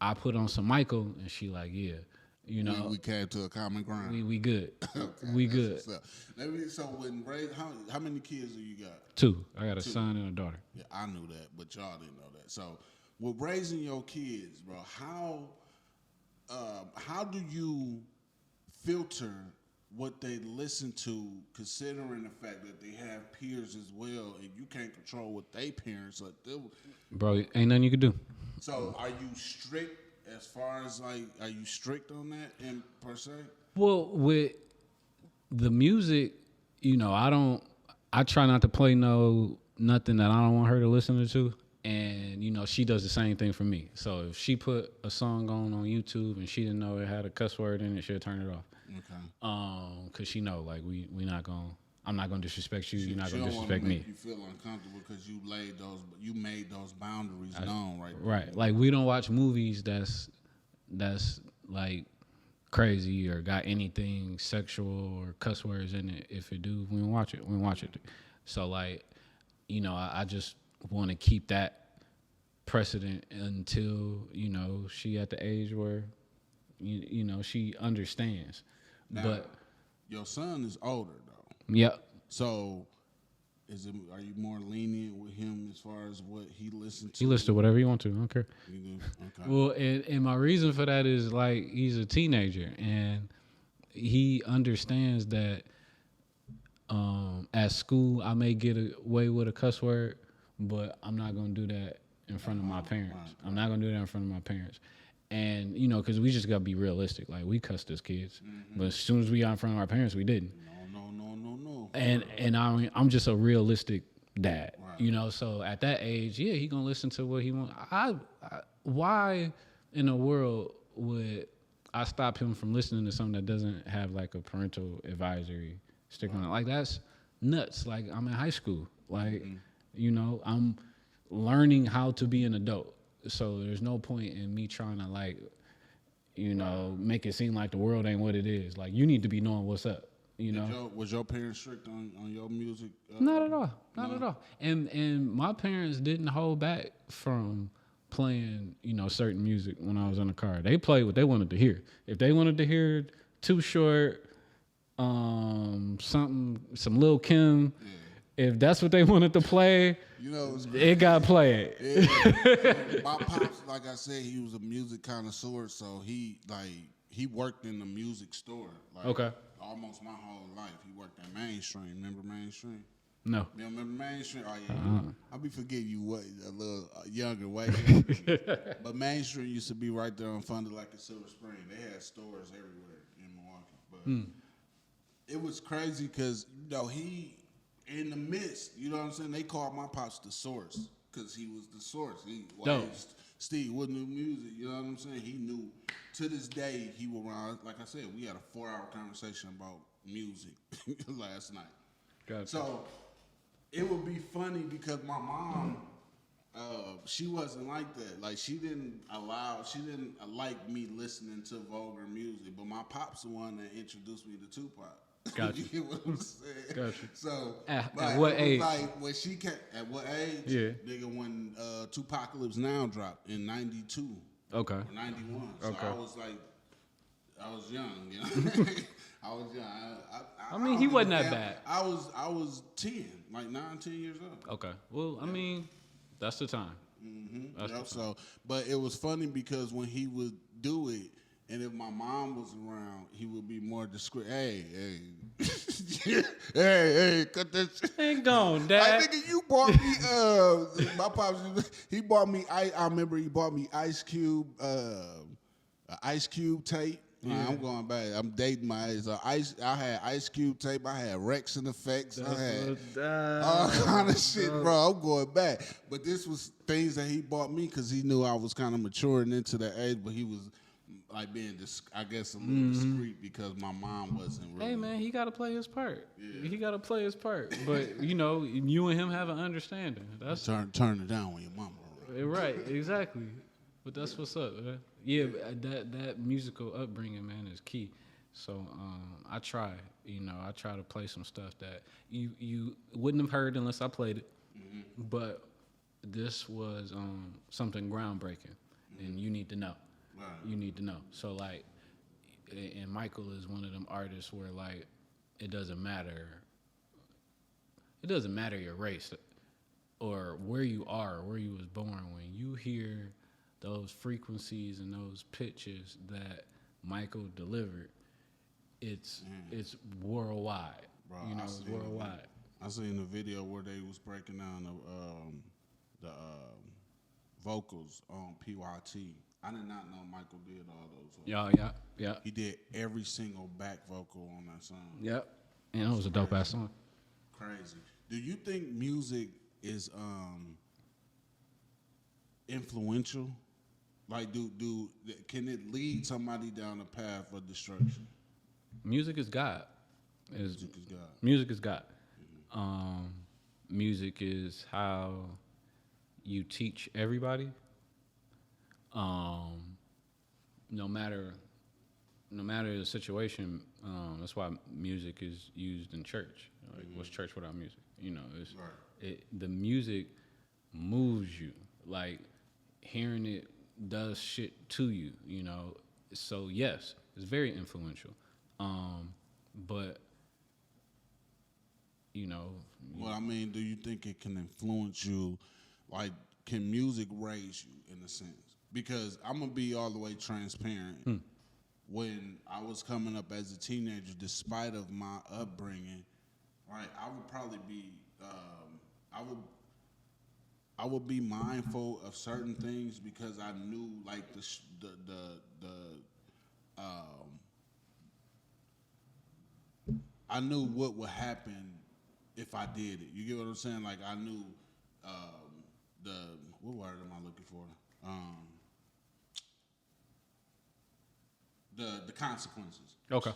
I put on some Michael and she like, yeah. We came to a common ground. We good. Okay, we good. So when how many kids do you got? 2. I got a son and a daughter. Yeah, I knew that, but y'all didn't know that. So with raising your kids, bro, how do you filter what they listen to, considering the fact that they have peers as well, and you can't control what they parents are doing? Bro, ain't nothing you can do. So are you strict as far as are you strict on that in per se? Well, with the music, I try not to play nothing that I don't want her to listen to. And, she does the same thing for me. So if she put a song on YouTube and she didn't know it had a cuss word in it, she'll turn it off. Okay. Because she know, like, I'm not gonna disrespect you. You're not gonna disrespect me. You feel uncomfortable because you made those boundaries known, right? Right. Like we don't watch movies that's like crazy or got anything sexual or cuss words in it. If it do, we don't watch it. We don't watch it. So like, I just want to keep that precedent until she at the age where she understands. Now, but your son is older though. Yep. So are you more lenient with him as far as what he listens to? He listens to whatever he wants to. I don't care. You do? Okay. Well, and my reason for that is like he's a teenager and he understands that at school I may get away with a cuss word, but I'm not gonna do that in front of my parents. Right. I'm not gonna do that in front of my parents. And you know, because we just gotta be realistic. Like we cussed as kids, but as soon as we got in front of our parents, we didn't. No. And I'm just a realistic dad, Right. you know. So at that age, yeah, he gonna listen to what he want. Why in the world would I stop him from listening to something that doesn't have like a parental advisory sticker on it? Like that's nuts. Like I'm in high school. Like you know, I'm learning how to be an adult. So there's no point in me trying to like, you know, make it seem like the world ain't what it is. Like you need to be knowing what's up. You know, was your parents strict on your music? not at all, not at all. And my parents didn't hold back from playing, you know, certain music when I was in the car. They played what they wanted to hear. If they wanted to hear Too Short, some Lil Kim, if that's what they wanted to play, you know, it got played. Yeah. My pops, like I said, he was a music connoisseur, so he worked in the music store. Like, Okay. Almost my whole life, he worked at Mainstream. Remember Mainstream? No. You don't remember Mainstream? Oh yeah. I'll be forgetting you a little younger, way. But Mainstream used to be right there on Funded like a Silver Spring. They had stores everywhere in Milwaukee, but it was crazy because you know he in the midst. You know what I'm saying? They called my pops the source because he was the source. Steve with new music. You know what I'm saying? He knew. To this day, he will run. Like I said, we had a 4-hour conversation about music last night. Gotcha. So it would be funny because my mom, she wasn't like that. Like she didn't like me listening to vulgar music. But my pop's the one that introduced me to Tupac. Gotcha. You get what I'm saying? Gotcha. So At like, what age? Like when she came, at what age? Yeah. Nigga, when Tupacalypse Now dropped in '92. Okay. Or 91. So Okay. I was young, you know. I was young. I mean, he wasn't that bad. I was 10, like 9, 10 years old. Okay. Well, I mean, that's the time. That's the time. So, but it was funny because when he would do it, and if my mom was around, he would be more discreet. Hey, hey, cut that shit. Ain't gone, Dad. Like, nigga, you bought me, my pops, he bought me, I remember he bought me Ice Cube tape. Yeah. I'm going back. I'm dating my age. I had Ice Cube tape. I had Rex and Effects. I had all kind of shit, bro. I'm going back. But this was things that he bought me because he knew I was kind of maturing into that age, but he was like being, I guess, a little discreet because my mom wasn't really. Hey, man, he got to play his part. Yeah. He got to play his part. But, you know, you and him have an understanding. That's Turn it down when your mama around. right, exactly. But that's what's up, man. Yeah, that musical upbringing, man, is key. So I try to play some stuff that you wouldn't have heard unless I played it. But this was something groundbreaking, and you need to know. Right. You need to know. So like, and Michael is one of them artists where like, it doesn't matter your race or where you are, or where you was born. When you hear those frequencies and those pitches that Michael delivered, it's worldwide. Bro, you know, it's worldwide. I seen the video where they was breaking down the vocals on PYT. I did not know Michael did all those. Yeah. He did every single back vocal on that song. Yep. And that was a dope ass song. Crazy. Do you think music is influential? Like, can it lead somebody down a path of destruction? Music is God. Music is God. Music is God. Music is how you teach everybody. No matter the situation, that's why music is used in church. Like, what's church without music? You know, the music moves you. Like, hearing it does shit to you, you know. So yes, it's very influential. But you know. Well, I mean, do you think it can influence you? Like, can music raise you in a sense? Because I'm gonna be all the way transparent. When I was coming up as a teenager, despite of my upbringing, right, I would probably be, I would be mindful of certain things because I knew like I knew what would happen if I did it. You get what I'm saying? Like I knew what word am I looking for? The consequences. Okay.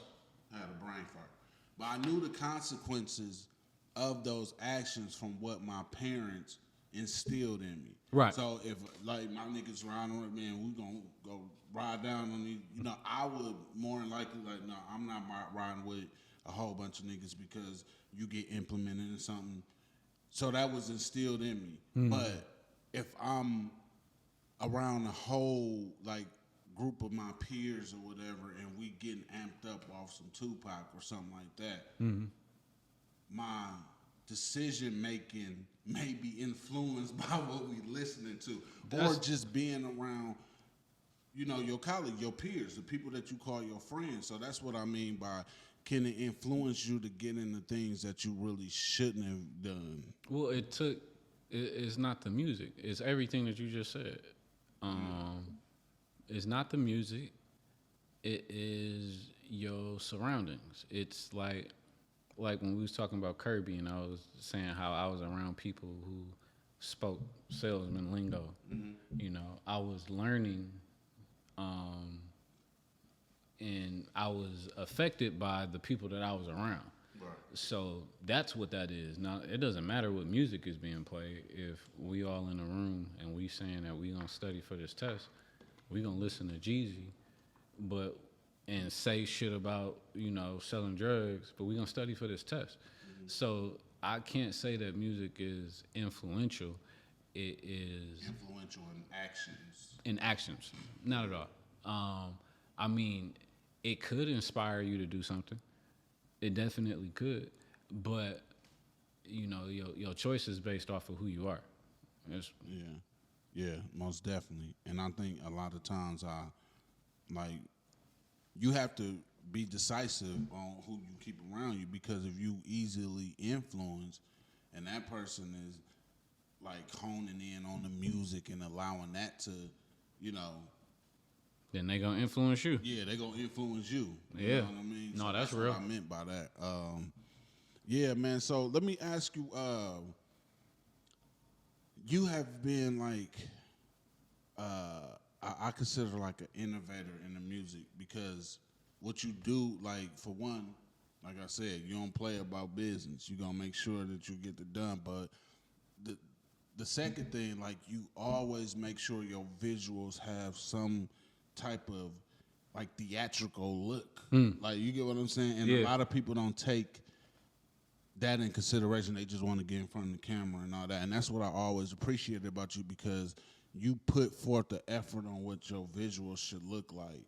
I had a brain fart. But I knew the consequences of those actions from what my parents instilled in me. Right. So if like my niggas riding on it, man, we gonna go ride down on these. You know, I would more than likely like, no, I'm not riding with a whole bunch of niggas because you get implemented in something. So that was instilled in me. But if I'm around a whole like group of my peers or whatever, and we getting amped up off some Tupac or something like that, my decision making may be influenced by what we listening to, or just being around, you know, your colleagues, your peers, the people that you call your friends. So that's what I mean by, can it influence you to get into things that you really shouldn't have done? Well, it's not the music. It's everything that you just said. It's not the music. It is your surroundings. It's like when we was talking about Kirby, and I was saying how I was around people who spoke salesman lingo. You know, I was learning, and I was affected by the people that I was around. Right. So that's what that is. Now, it doesn't matter what music is being played. If we all in a room and we saying that we gonna study for this test, we gonna listen to Jeezy, and say shit about, you know, selling drugs, but we gonna study for this test. So I can't say that music is influential. It is Influential in actions. in actions, not at all. I mean, it could inspire you to do something. It definitely could, but you know, your choice is based off of who you are. Yeah, most definitely. And I think a lot of times you have to be decisive on who you keep around you, because if you easily influence and that person is like honing in on the music and allowing that to, you know, Then they gonna influence you. yeah, they're gonna influence you. You Yeah. know what I mean? No, So that's real. what I meant by that. Yeah, man. So let me ask you, you have been like, I consider like an innovator in the music, because what you do, like for one, like I said, you don't play about business. You're gonna make sure that you get it done. But the second thing, like you always make sure your visuals have some type of like theatrical look. Like you get what I'm saying? And a lot of people don't take that in consideration. They just want to get in front of the camera and all that. And that's what I always appreciated about you, because you put forth the effort on what your visuals should look like.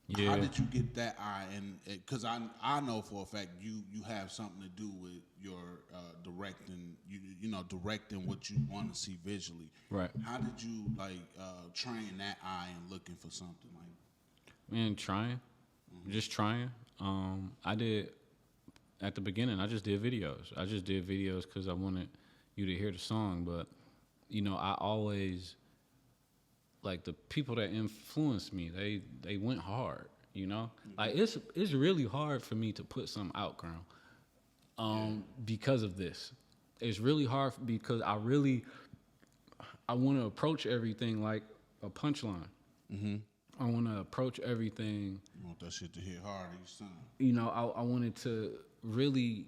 Yeah. How did you get that eye? And because I know for a fact you have something to do with your directing. You know, directing what you want to see visually. Right. How did you like train that eye and looking for something like? Man, trying, just trying. I did at the beginning. I just did videos. I just did videos because I wanted you to hear the song. But you know, I always, like, the people that influenced me, they went hard, you know? Like, it's really hard for me to put something out, Crown, because of this. It's really hard because I want to approach everything like a punchline. I want to approach everything. You want that shit to hit hard each time. You know, I wanted to really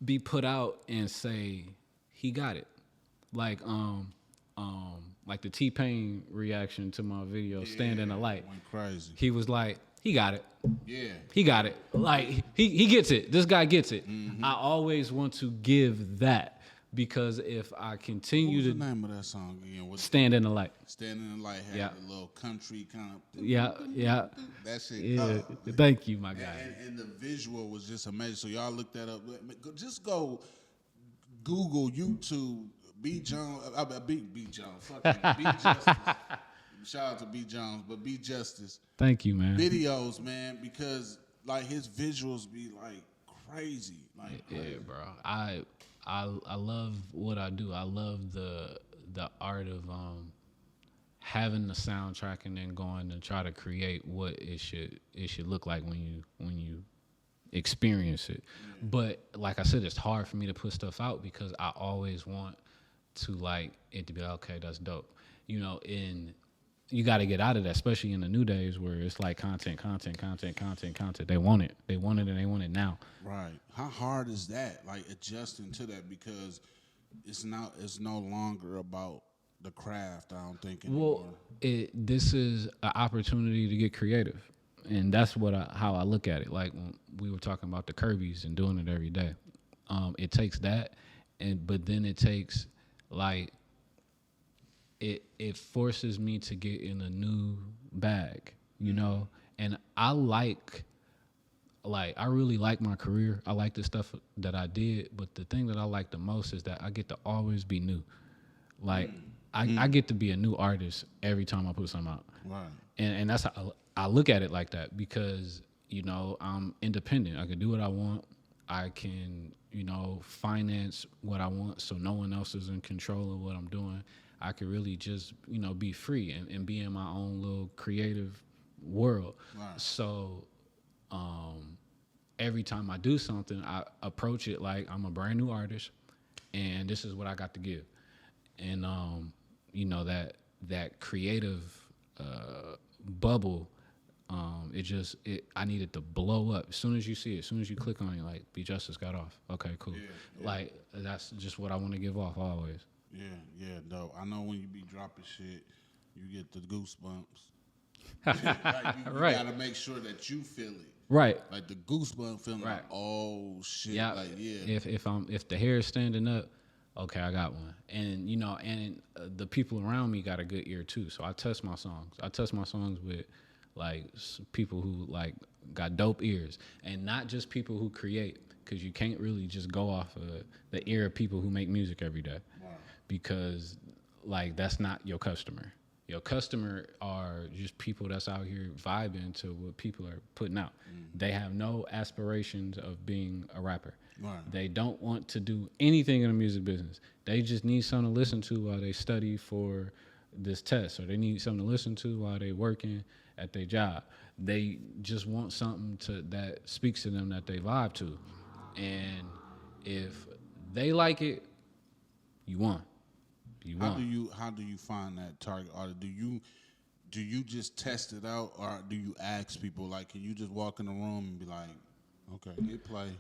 be put out and say, he got it. Like the T-Pain reaction to my video, Stand in the Light. Went crazy. He was like, he got it. Yeah. He got it. Like, he gets it. This guy gets it. I always want to give that, because if I continue What was to the name of that song again? Stand in the Light. Stand in the Light had a little country kind of. Yeah. That shit. Yeah. Thank you, my guy. And the visual was just amazing. So y'all look that up. Just go Google, YouTube, B. Jones. B. Jones. Fuck you. B.Justice. Shout out to B. Jones, but B.Justice. Thank you, man. Videos, man, because like his visuals be like crazy. Like Yeah, bro. I I love what I do. I love the art of having the soundtrack and then going and try to create what it should look like when you experience it. But like I said, it's hard for me to put stuff out because I always want to like it to be like, okay, that's dope. You know, and you got to get out of that, especially in the new days where it's like content. They want it. They want it and they want it now. Right. How hard is that? Like adjusting to that because it's no longer about the craft, I don't think anymore. Well, this is an opportunity to get creative. And that's how I look at it. Like when we were talking about the Kirby's and doing it every day, it takes that, but then it takes like it forces me to get in a new bag, you know. And I really like my career. I like the stuff that I did, but the thing that I like the most is that I get to always be new. Like I get to be a new artist every time I put something out. Right. And that's how I look at it like that because, you know, I'm independent. I can do what I want. I can, you know, finance what I want so no one else is in control of what I'm doing. I can really just, you know, be free and be in my own little creative world. Right. So every time I do something, I approach it like I'm a brand new artist and this is what I got to give. And, you know, that creative bubble, I need it to blow up. As soon as you see it, as soon as you click on it, like, B.Justice got off. Okay, cool. Yeah. Like, that's just what I want to give off always. Yeah, dope. I know when you be dropping shit, you get the goosebumps. Like you Right. gotta make sure that you feel it. Right. Like the goosebump feeling Right. like, oh shit. Yeah. Like, yeah. If the hair is standing up, okay, I got one. And you know, the people around me got a good ear too. So I test my songs. I test my songs with like people who like got dope ears, and not just people who create, because you can't really just go off of the ear of people who make music every day, because like that's not your customer. Your customer are just people that's out here vibing to what people are putting out. They have no aspirations of being a rapper. Right. They don't want to do anything in the music business. They just need something to listen to while they study for this test, or they need something to listen to while they working at their job. They just want something that speaks to them, that they vibe to. And if they like it, you won. How do you find that target audience? Do you just test it out, or do you ask people? Like, can you just walk in the room and be like, okay, hit play,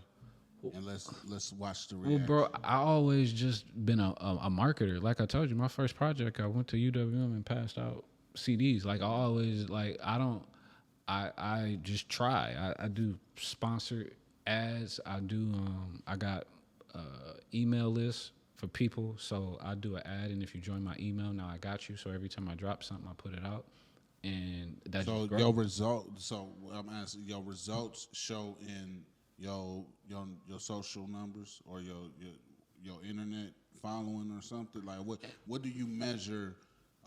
and let's watch the reaction? Well, bro, I always just been a marketer. Like I told you, my first project, I went to UWM and passed out CDs. Like I always, like I just try. I do sponsored ads. I got email lists for people, so I do an ad, and if you join my email, now I got you. So every time I drop something, I put it out, and that's so great. your result. So I'm asking, your results show in your social numbers or your internet following or something. Like what do you measure?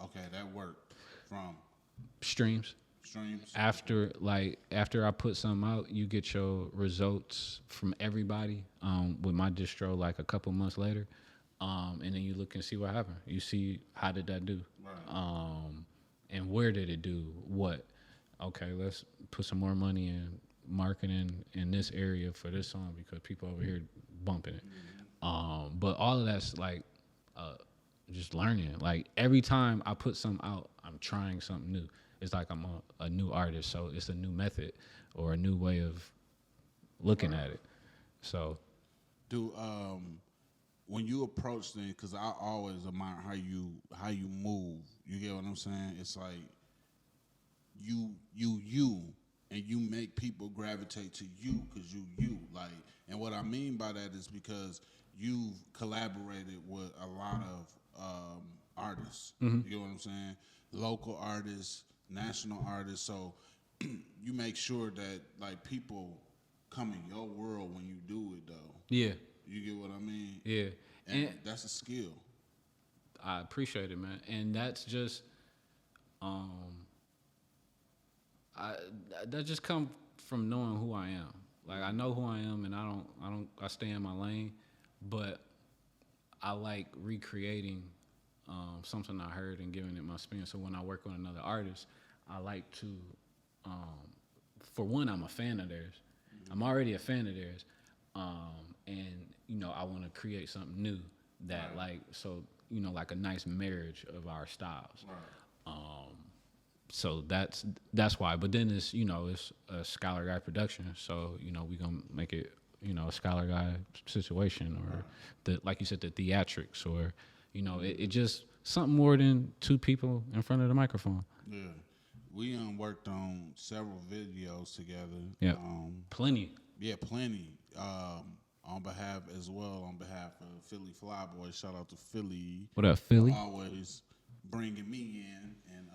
Okay, that worked from Streams. After I put something out, you get your results from everybody with my distro like a couple months later. And then you look and see what happened. You see how did that do, right. And where did it do what? Okay, let's put some more money in marketing in this area for this song because people over here bumping it. But all of that's like just learning. Like every time I put something out, I'm trying something new. It's like I'm a new artist, so it's a new method or a new way of looking at it. So, when you approach things, because I always admire how you move. You get what I'm saying? It's like you, and you make people gravitate to you because you. Like, and what I mean by that is because you've collaborated with a lot of artists. You get what I'm saying? Local artists, national artists. So you make sure that like people come in your world when you do it, though. yeah. You get what I mean? Yeah. And that's a skill. I appreciate it, man. And that's just that just come from knowing who I am. Like I know who I am and I stay in my lane, but I like recreating something I heard and giving it my spin. So when I work with another artist, I like to, for one, I'm a fan of theirs. I'm already a fan of theirs, and I want to create something new that like like a nice marriage of our styles. Right. So that's why. But then it's it's a Scholar Guy production, so we gonna make it a Scholar Guy situation, or like you said, the theatrics, or it just something more than two people in front of the microphone. Yeah. We worked on several videos together. Yeah, plenty. Yeah, plenty. On behalf of Philly Flyboy, shout out to Philly. What up, Philly? Always bringing me in and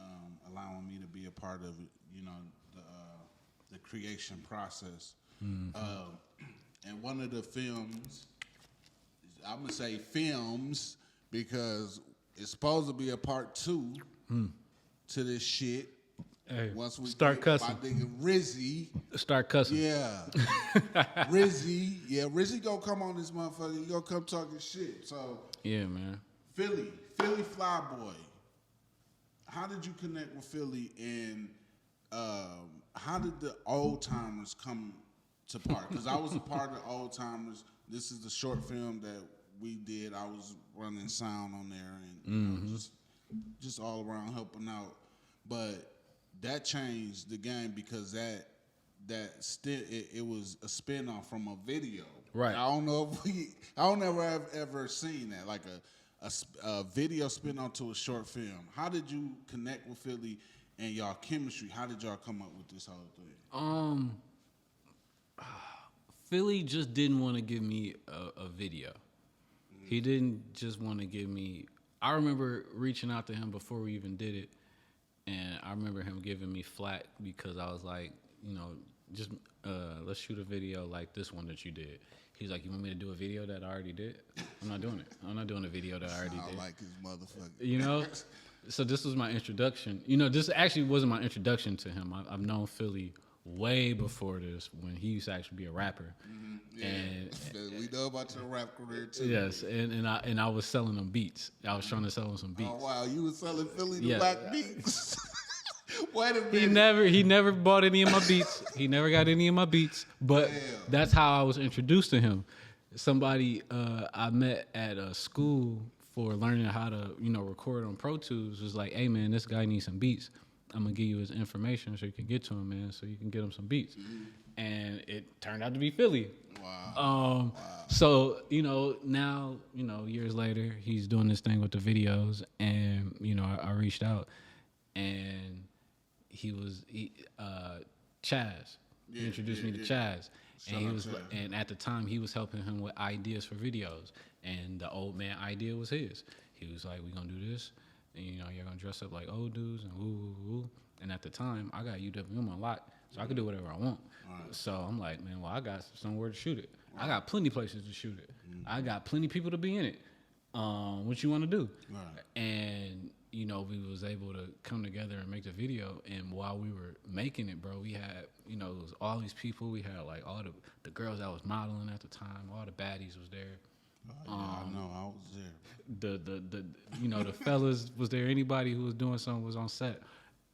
allowing me to be a part of the creation process. Mm-hmm. And one of the films, I'm gonna say films because it's supposed to be a part 2 to this shit. Hey, once we start cussing. My nigga Rizzy. Start cussing. Yeah. Rizzy. Yeah, Rizzy gonna come on this motherfucker. He gonna come talking shit. So yeah, man. Philly Flyboy. How did you connect with Philly, and how did the old timers come to part? Because I was a part of the old timers. This is the short film that we did. I was running sound on there and just all around helping out. But that changed the game because that still it was a spinoff from a video. Right. I don't know if I don't ever seen that, like a video spinoff to a short film. How did you connect with Philly and y'all chemistry? How did y'all come up with this whole thing? Philly just didn't want to give me a video. He didn't just want to give me. I remember reaching out to him before we even did it. And I remember him giving me flack because I was like, just let's shoot a video like this one that you did. He's like, you want me to do a video that I already did? I'm not doing it. I'm not doing a video that I already did. I like his motherfucker. So this was my introduction. This actually wasn't my introduction to him. I've known Philly way before this when he used to actually be a rapper. Mm-hmm. Yeah. And we know about your rap career too. Yes, and I was selling them beats. I was trying to sell him some beats. Oh wow, you was selling Philly the black beats. Wait a minute. He never bought any of my beats. He never got any of my beats. But that's how I was introduced to him. Somebody I met at a school for learning how to record on Pro Tools was like, hey man, this guy needs some beats. I'm gonna give you his information so you can get to him, man, so you can get him some beats. Mm-hmm. And it turned out to be Philly. Wow. So, now, years later, he's doing this thing with the videos, and, I reached out, and Chaz. He introduced me to Chaz. And at the time, he was helping him with ideas for videos. And the old man idea was his. He was like, we're gonna do this. And, you're going to dress up like old dudes and woo. And at the time, I got UWM on lock, so I could do whatever I want. Right. So I'm like, man, well, I got somewhere to shoot it. Right. I got plenty places to shoot it. Mm-hmm. I got plenty people to be in it. What you want to do? Right. And, we was able to come together and make the video. And while we were making it, bro, we had, it was all these people. We had, like, all the girls that was modeling at the time. All the baddies was there. I know, I was there. The fellas was there. Anybody who was doing something was on set,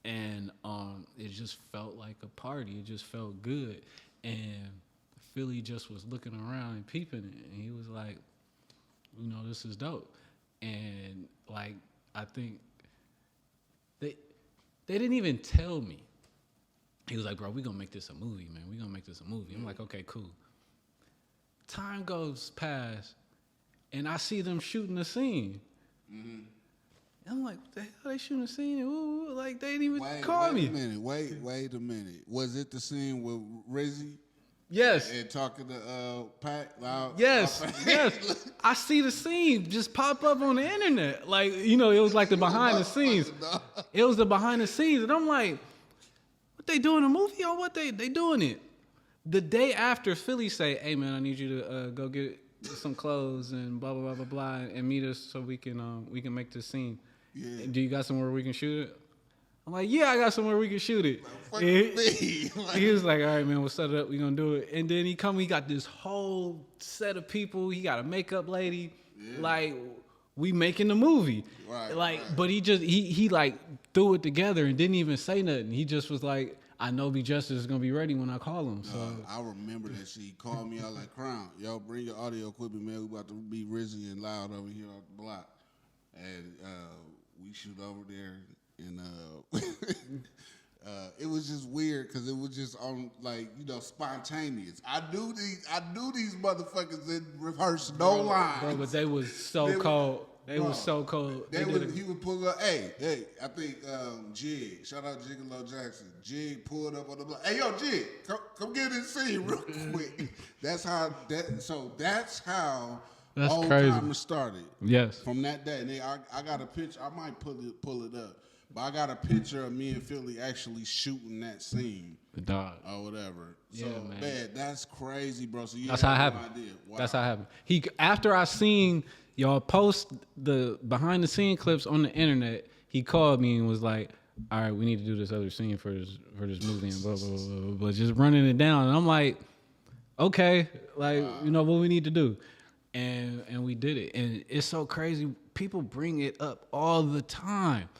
and it just felt like a party. It just felt good, and Philly just was looking around and peeping it, and he was like, this is dope, and like I think they didn't even tell me. He was like, bro, we gonna make this a movie, man. We gonna make this a movie. I'm like, okay, cool. Time goes past. And I see them shooting the scene. Mm-hmm. I'm like, what the hell are they shooting the scene? Ooh, like, they didn't even call me. Wait a minute. Was it the scene with Rizzy? Yes. And talking to Pat? Yes. I see the scene just pop up on the internet. Like, it was like the behind the scenes. It was the behind the scenes. And I'm like, what they doing a movie on? What they doing it? The day after Philly say, hey, man, I need you to go get some clothes and blah, blah, blah, blah, blah, and meet us so we can make this scene. Yeah. Do you got somewhere we can shoot it? I'm like, yeah, I got somewhere we can shoot it. He was like, all right, man, we'll set it up. We're going to do it. And then he got this whole set of people. He got a makeup lady. Yeah. Like we making the movie. Right, Like, right. but he like threw it together and didn't even say nothing. He just was like, I know B.Justice is gonna be ready when I call him. So I remember that shit. He called me out like, Crown, yo, bring your audio equipment, man. We about to be Rizzy and loud over here on the block. And we shoot over there, and it was just weird because it was just on like spontaneous. I knew these motherfuckers didn't rehearse no lines. bro, but they was so cold. They was so cold. He would pull up. Hey, I think Jig. Shout out Gigolo Jackson. Jig pulled up on the block. Hey, yo, Jig, come get in the scene real quick. That's how Old crazy. Timers started. Yes. From that day, and I got a picture. I might pull it up, but I got a picture of me and Philly actually shooting that scene. The dog. Or whatever. Yeah, So man. that's crazy, bro. So That's how it no happened. idea. Wow. That's how it happened. After I seen y'all post the behind the scene clips on the internet, he called me and was like, "All right, we need to do this other scene for this movie and blah blah blah blah, blah. Just running it down." And I'm like, "Okay, like you know what we need to do," and we did it. And it's so crazy. People bring it up all the time.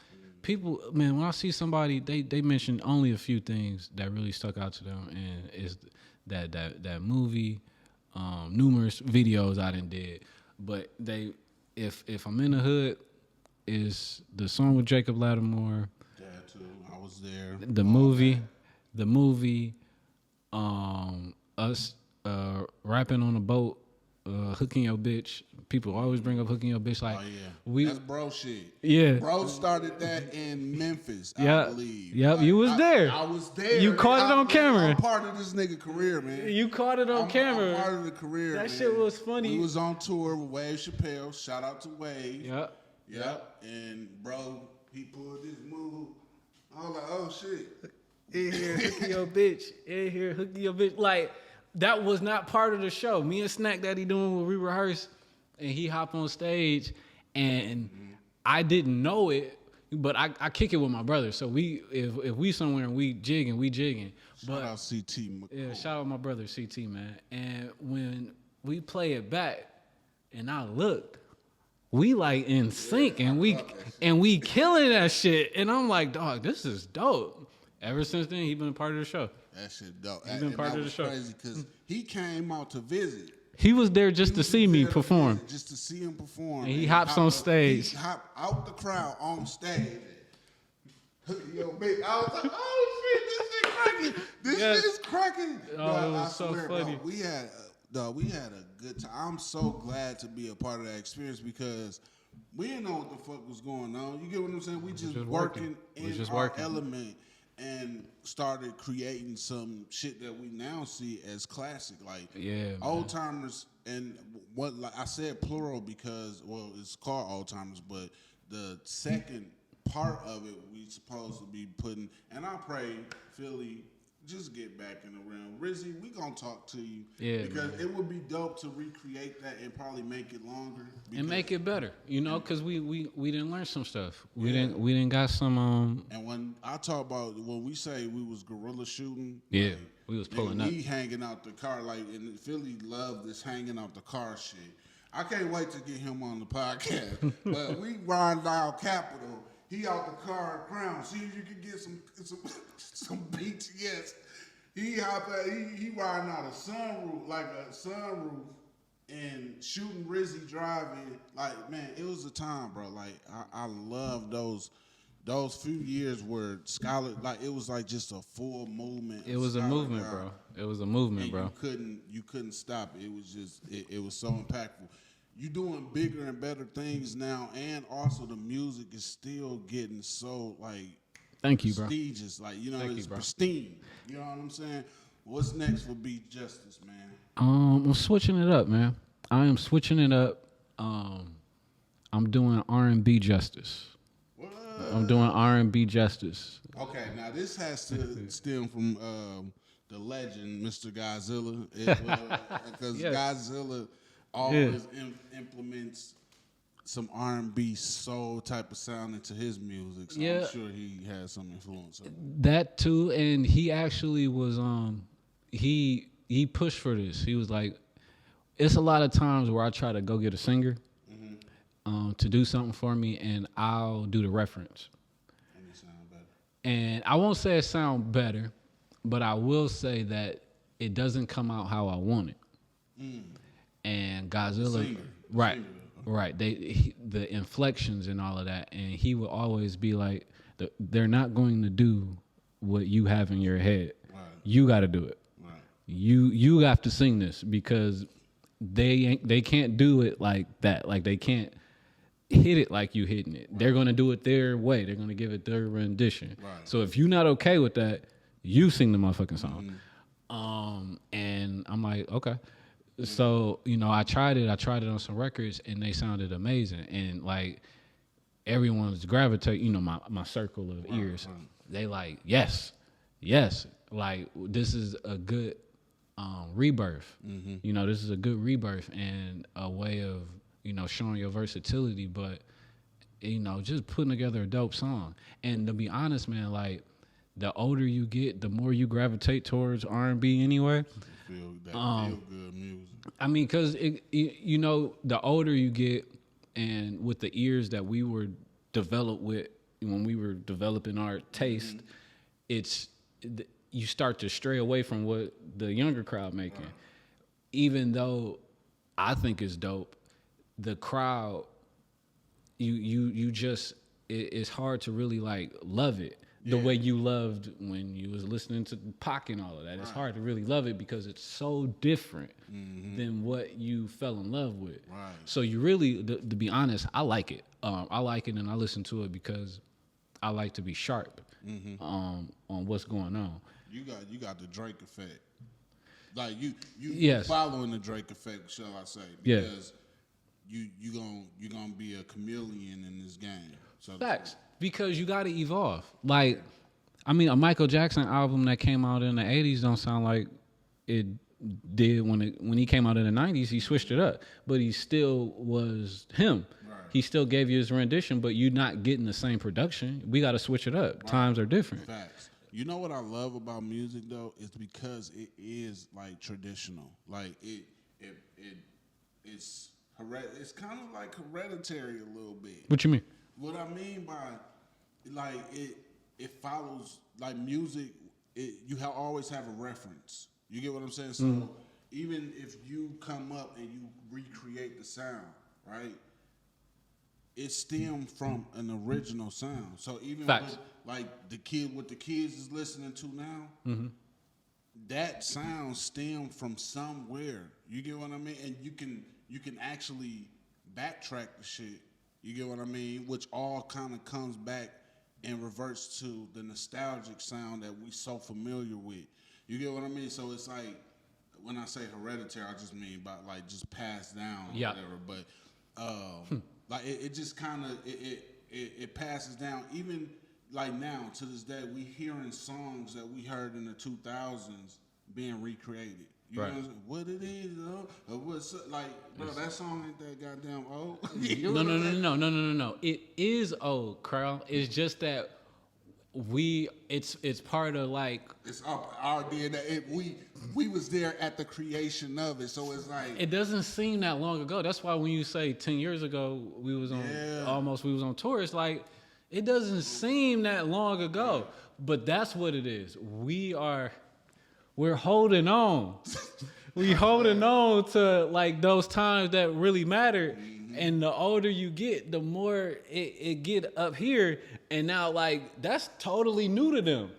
People, man, when I see somebody, they mention only a few things that really stuck out to them, and it's that movie, numerous videos I done did. But if I'm in the hood, is the song with Jacob Lattimore, That too. I was there. the movie, us rapping on a boat, hooking your bitch. People always bring up hooking your bitch. Like, Oh yeah, that's bro shit. Yeah. Bro started that in Memphis, I Yeah. believe. Yep, Like, you was there. I was there. You caught it on camera. I'm part of this nigga career, man. You caught it on camera. I'm part of the career. That man. shit was funny. We was on tour with Wave Chappelle. Shout out to Wave. Yep. And bro, he pulled this move. I was like, oh shit. In here hooking your bitch. In here hooking your bitch. Like, that was not part of the show. Me and Snack Daddy doing what we rehearsed, and he hop on stage, and I didn't know it, but I kick it with my brother. So if we somewhere and we jigging. Shout out CT McCall. Yeah, shout out my brother CT, man. And when we play it back, and I looked, we like in sync, and we killing that shit. And I'm like, dog, this is dope. Ever since then, he been a part of the show. That shit dope. He's been part of the show. Crazy because he came out to visit. He was there just to see me perform. Just to see him perform. And he hops on stage. He hopped out the crowd on stage. Yo, big. I was like, oh shit, this shit cracking. This Yes. shit is cracking. Oh, it was so funny. Dog, we had a good time. I'm so glad to be a part of that experience because we didn't know what the fuck was going on. You get what I'm saying? We just working in our element and started creating some shit that we now see as classic, like old timers. And what, like I said, plural because it's called old timers, but the second part of it we supposed to be putting. And I pray Philly just get back in the realm. Rizzy, we gonna talk to you because it would be dope to recreate that and probably make it longer and make it better, you know, because we didn't learn some stuff. We didn't got some. And when I talk about when we say we was guerrilla shooting, we was pulling up. We hanging out the car and Philly loved this hanging out the car shit. I can't wait to get him on the podcast. But we ride down Capitol. He out the car at Crown. See if you can get some BTS. He riding out a sunroof, and shooting Rizzy driving. Like, man, it was a time, bro. Like, I love those few years where Scholar, like, it was like just a full movement. It was a movement, bro. It was a movement, bro. You couldn't stop it. It was just it was so impactful. You doing bigger and better things now, and also the music is still getting so like thank you, bro. Prestigious, like it's pristine. You know what I'm saying? What's next for B.Justice, man? I'm switching it up, man. I am switching it up. I'm doing R&B justice. What? I'm doing R&B justice. Okay, now this has to stem from the legend, Mr. Godzilla, because Godzilla always implements some R&B soul type of sound into his music. So I'm sure he has some influence. That too, and he actually was he pushed for this. He was like, it's a lot of times where I try to go get a singer, to do something for me, and I'll do the reference. And it sound better. And I won't say it sound better, but I will say that it doesn't come out how I want it. And Godzilla, right, the inflections and all of that, and he will always be like, they're not going to do what you have in your head. Right. You got to do it. Right. You have to sing this because they can't do it like that. Like they can't hit it like you hitting it. Right. They're going to do it their way. They're going to give it their rendition. Right. So if you're not okay with that, you sing the motherfucking song. And I'm like, okay. So, you know, I tried it on some records and they sounded amazing. And like everyone's gravitate, you know, my circle of ears. Right. They like, yes. Like this is a good rebirth. You know, this is a good rebirth and a way of, you know, showing your versatility, but you know, just putting together a dope song. And to be honest, man, like the older you get, the more you gravitate towards R&B anyway. Feel good music. I mean, because you know, the older you get, and with the ears that we were developed with when we were developing our taste, you start to stray away from what the younger crowd making. Right. Even though I think it's dope, the crowd, you just it's hard to really like love it. The way you loved when you was listening to Pac and all of that. Right. It's hard to really love it because it's so different than what you fell in love with. Right. So you really, to be honest, I like it. I like it and I listen to it because I like to be sharp on what's going on. You got the Drake effect. Like you yes. following the Drake effect, shall I say? Because you gonna be a chameleon in this game. So facts. Because you got to evolve. Like, I mean, a Michael Jackson album that came out in the 80s don't sound like it did when he came out in the 90s. He switched it up, but he still was him. Right. He still gave you his rendition, but you're not getting the same production. We got to switch it up. Right. Times are different. Facts. You know what I love about music though is because it is like traditional. Like it's kind of like hereditary a little bit. What you mean? What I mean by, like, it follows, like, music, you always have a reference. You get what I'm saying? So even if you come up and you recreate the sound, right, it stemmed from an original sound. So even with, like, what the kids is listening to now, that sound stemmed from somewhere. You get what I mean? And you can actually backtrack the shit. You get what I mean? Which all kind of comes back and reverts to the nostalgic sound that we so familiar with. You get what I mean? So it's like, when I say hereditary, I just mean by like just passed down or whatever. But like it just kind of it passes down. Even like now to this day, we hearing songs that we heard in the 2000s being recreated. You know what it is, what's like, bro? That song ain't that goddamn old. No. It is old, Carl. It's just that it's part of like it's our DNA. We was there at the creation of it, so it's like it doesn't seem that long ago. That's why when you say 10 years ago we was on tour, it's like it doesn't seem that long ago. But that's what it is. We're holding on. We holding on to like those times that really matter. And the older you get, the more it get up here. And now like that's totally new to them.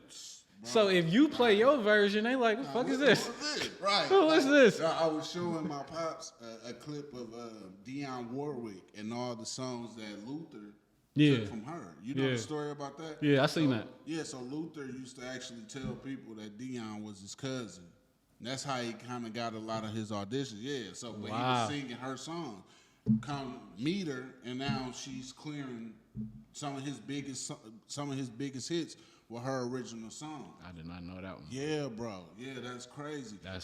So if you play your version, they like, what the fuck is this? Right. Who is this? I was showing my pops a clip of Dionne Warwick and all the songs that Luther took from her. You know the story about that? Yeah, I seen that. Yeah, so Luther used to actually tell people that Dionne was his cousin. And that's how he kind of got a lot of his auditions. Yeah, so but he was singing her song. Come meet her, and now she's clearing some of his biggest hits with her original song. I did not know that one. Yeah, bro. Yeah, that's crazy. I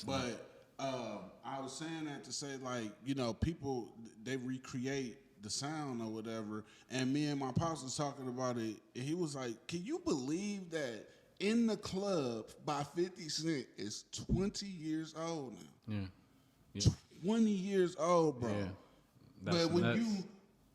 was saying that to say, like, you know, people, they recreate the sound or whatever, and me and my pops was talking about it, and he was like, can you believe that In the Club by 50 Cent is 20 years old now? Yeah. 20 years old, bro. Yeah. But when you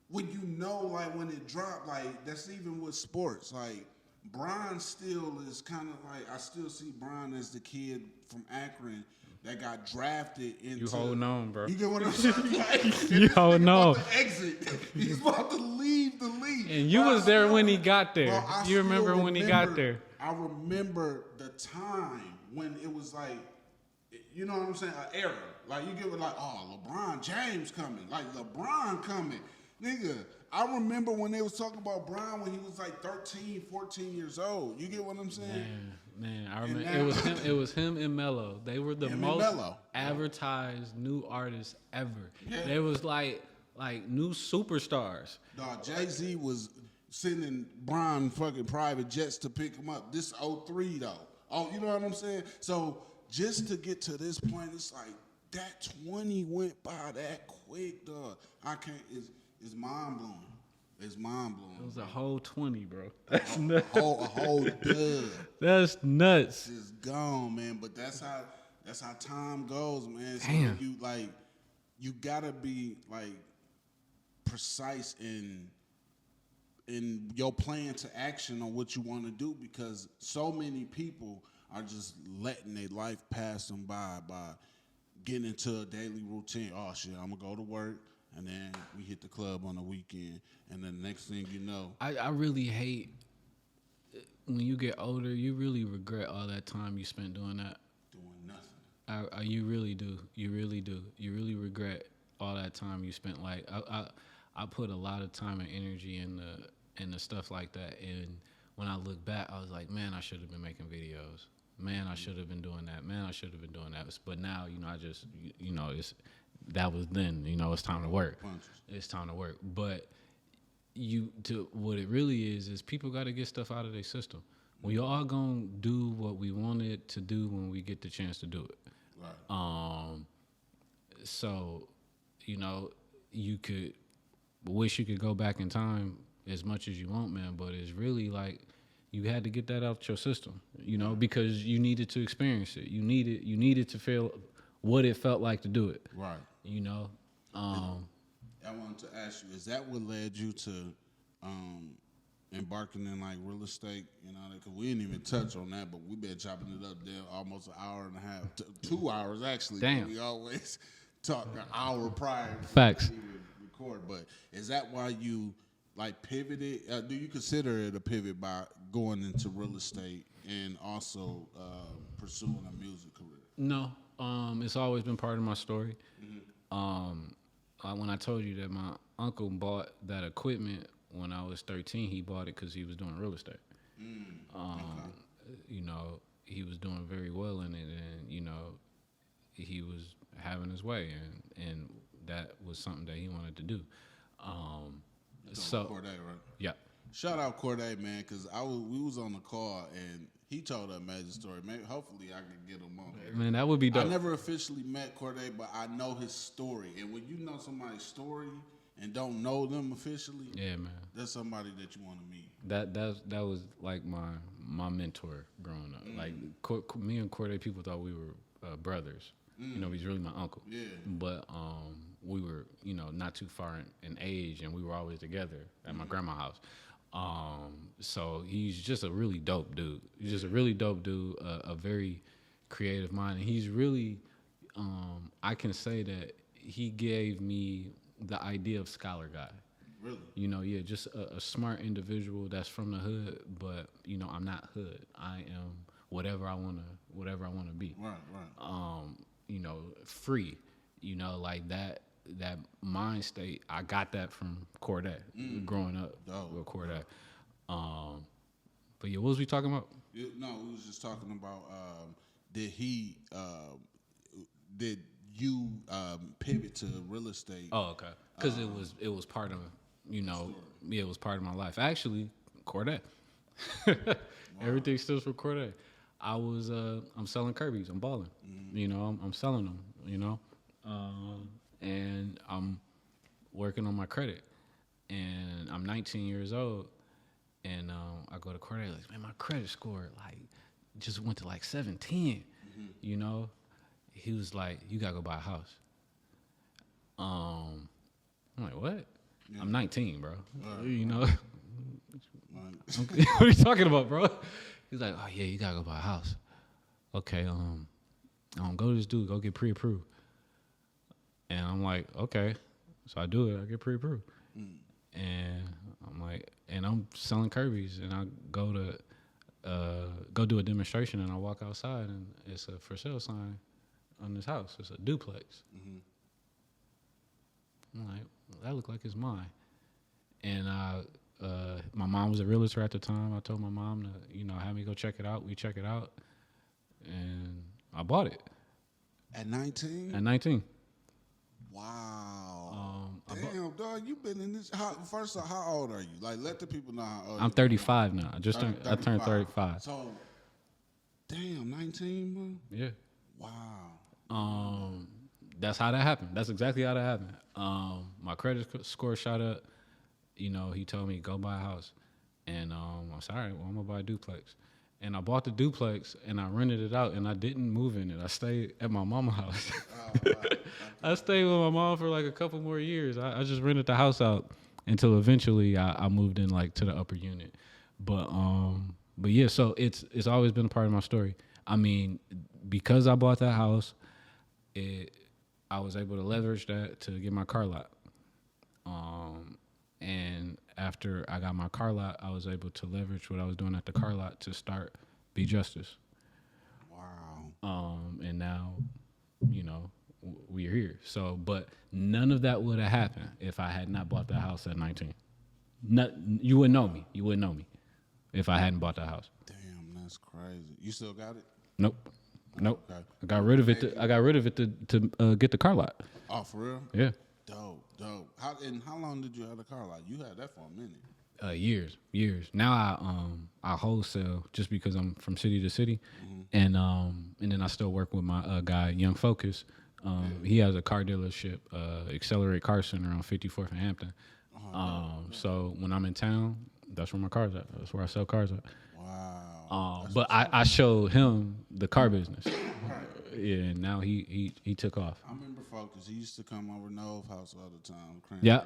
when you know, like when it dropped, like that's even with sports. Like Brian still is kind of like I still see Brian as the kid from Akron that got drafted into. You holding on, bro. You get what I'm saying? Like, You holding on. About to exit. He's about to leave the league. And you was there when he got there. Bro, You remember when he got there? I remember the time when it was like, you know what I'm saying, an era. Like you get with like, oh, LeBron James coming, like LeBron coming. Nigga, I remember when they was talking about Brian when he was like 13, 14 years old. You get what I'm saying? Man, I remember it was him and Melo. They were the most advertised new artists ever. Yeah. They was like new superstars. Dog, Jay-Z was sending Brian fucking private jets to pick him up. This 03 though. Oh, you know what I'm saying? So just to get to this point, it's like that 20 went by that quick, dog. I can't. It's mind blowing. It's mind blowing. It was a whole 20, bro. That's nuts. A whole dub. That's nuts. It's gone, man. But that's how time goes, man. So Damn. You gotta be like precise in your plan to action on what you want to do, because so many people are just letting their life pass them by getting into a daily routine. Oh shit, I'm gonna go to work, and then we hit the club on the weekend, and then the next thing you know, I really hate when you get older. You really regret all that time you spent doing that. Doing nothing. You really do. You really do. You really regret all that time you spent. Like I put a lot of time and energy in the stuff like that, and when I look back, I was like, man, I should have been making videos. Man, I should have been doing that. Man, I should have been doing that. But now, I just, that was then. It's time to work. It's time to work. But what it really is people got to get stuff out of their system. We all gonna do what we wanted to do when we get the chance to do it. Right. So, you could wish you could go back in time as much as you want, man. But it's really like, you had to get that out your system, because you needed to experience it. You needed to feel what it felt like to do it. Right. I wanted to ask you, is that what led you to embarking in like real estate? Because we didn't even touch on that, but we've been chopping it up there almost an hour and a half, 2 hours actually. Damn. We always talk an hour prior. Facts. Record, but is that why you like pivoted? Do you consider it a pivot by going into real estate and also pursuing a music career? No, it's always been part of my story. Mm-hmm. When I told you that my uncle bought that equipment when I was 13, he bought it because he was doing real estate. Okay. He was doing very well in it, and he was having his way, and that was something that he wanted to do. So Corday, right? Yeah. Shout out Corday, man, because we was on the call and he told an amazing story. Maybe hopefully I could get him on here. Man, that would be dope. I never officially met Corday, but I know his story. And when you know somebody's story and don't know them officially, yeah, man, that's somebody that you want to meet. That was like my mentor growing up. Like me and Corday, people thought we were brothers. He's really my uncle. Yeah. But we were, not too far in age, and we were always together at my grandma's house. So he's just a really dope dude. He's just a really dope dude, a very creative mind. And he's really, I can say that he gave me the idea of scholar guy. Really? Just a smart individual that's from the hood, but, I'm not hood. I am whatever I want to be. Right. Free, like that mind state. I got that from Corday, growing up with Corday. But yeah, what was we talking about? No, we was just talking about did you pivot to real estate? Oh, okay. Because it was part of it was part of my life. Actually, Corday. Wow. Everything stems from Corday. I'm selling Kirby's. I'm balling. I'm selling them. And I'm working on my credit. And I'm 19 years old. And I go to Corday, like, man, my credit score just went to 710. Mm-hmm. He was like, you gotta go buy a house. I'm like, what? Yeah. I'm 19, bro. You know. Right. What are you talking about, bro? He's like, oh yeah, you gotta go buy a house. Okay, go to this dude, go get pre-approved. And I'm like, okay. So I do it, I get pre-approved. And I'm like, and I'm selling Kirby's, and I go do a demonstration, and I walk outside, and it's a for sale sign on this house. It's a duplex. I'm like, that look like it's mine. And my mom was a realtor at the time. I told my mom to, have me go check it out. We check it out, and I bought it. At 19? At 19. Wow. Damn, dog, you been in this. First of all, how old are you? Like, let the people know how old I'm 35 now. I turned 35. So, damn, 19, man? Yeah. Wow. That's how that happened. That's exactly how that happened. My credit score shot up. He told me, go buy a house. And I said, all right, well, I'm going to buy a duplex. And I bought the duplex, and I rented it out, and I didn't move in it. I stayed at my mama's house. I stayed with my mom for like a couple more years. I just rented the house out until eventually I moved in like to the upper unit. But yeah, so it's always been a part of my story. I mean, because I bought that house, I was able to leverage that to get my car lot. And after I got my car lot, I was able to leverage what I was doing at the car lot to start B.Justice. Wow. And now, we're here. So, but none of that would have happened if I had not bought that house at 19. You wouldn't know me. You wouldn't know me if I hadn't bought that house. Damn, that's crazy. You still got it? Nope. Okay. I got rid of it. I got rid of it to get the car lot. Oh, for real? Yeah. Dope. How long did you have the car lot? You had that for a minute. Years. Now I wholesale just because I'm from city to city, and then I still work with my guy Young Focus. He has a car dealership, Accelerate Car Center on 54th and Hampton. So when I'm in town, that's where my car's at. That's where I sell cars at. Wow. But I showed him the car business. Yeah, and now he took off. I remember Focus. He used to come over Nove house all the time. Yeah.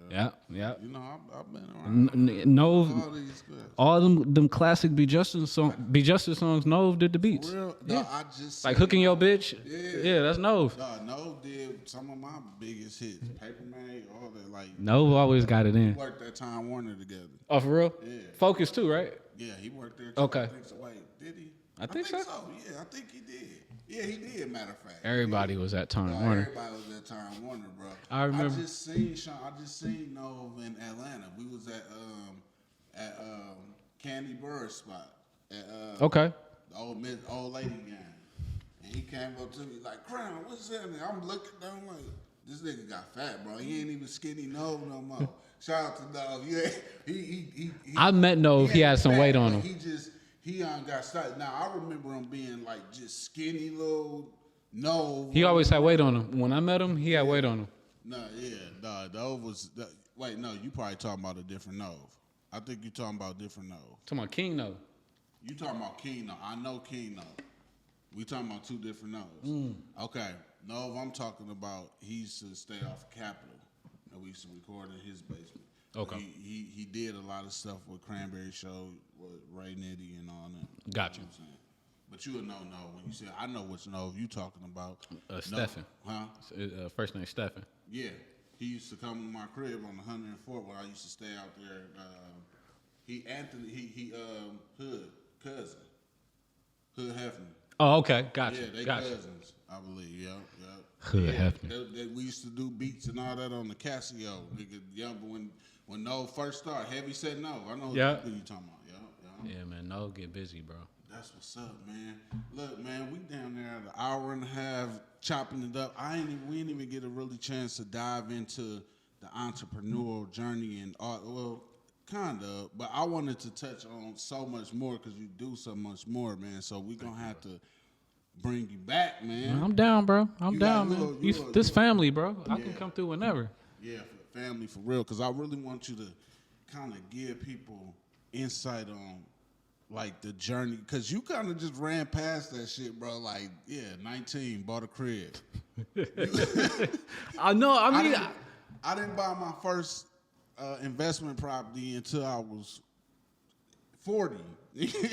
Yeah. Yeah. I've been around. Nove, All these good. all them classic B.Justice songs. Nove did the beats. For real? Yeah. No, I just Like Hooking Your Bitch. Yeah. That's Nove. Nove did some of my biggest hits. Paper Man, all that. Like Nove always got it we in. worked at Time Warner together. Oh, for real? Yeah. Focus too, right? Yeah, he worked there too. Okay. I think so. Wait, did he? I think so. Yeah, I think he did. Yeah, he did, matter of fact. Everybody was at Time Warner. Everybody was at Time Warner, bro. I remember. I just seen Nove in Atlanta. We was at Candy Bird's spot. At, Okay. The old lady gang. And he came up to me like, Crown, what's happening? I'm looking down like, this nigga got fat, bro. He ain't even skinny Nove no more. Shout out to Nove. Yeah, he I met Nove. He had some weight on him. He got started. Now I remember him being like just skinny little Nove. He always had weight on him. When I met him, he had weight on him. Nove was. Wait, no, you probably talking about a different Nove. I think you talking about different Nove. Talking about King Nove. You talking about King Nove. I know King Nove. We talking about two different Noves. Okay, Nove, I'm talking about. He used to stay off Capitol, and we used to record in his basement. Okay. He did a lot of stuff with Cranberry Show, with Ray Nitty and all that. Got you. Know what I'm saying? But you would know Nove when you say, I know which Nove you talking about. Stephen. Huh? First name Stephen. Yeah. He used to come to my crib on 104th where I used to stay out there. Hood cousin. Hood Hefner. Oh, okay. Gotcha. Yeah, they cousins, I believe. Yep. Hood Hefner. We used to do beats and all that on the Casio. Nigga, but when Nove first started, Heavy Set Nove. I know who you talking about. Yeah, man. Nove get busy, bro. That's what's up, man. Look, man, we down there an hour and a half chopping it up. We didn't even get a really chance to dive into the entrepreneurial journey and art. Well, kind of, but I wanted to touch on so much more because you do so much more, man. So we gonna have to bring you back, man. I'm down, bro. I'm down, man. This family, bro. I can come through whenever. Yeah, for family, for real. Because I really want you to kind of give people insight on like the journey, because you kind of just ran past that shit, bro. Like, 19, bought a crib. I know. I mean, I didn't buy my first investment property until I was 40.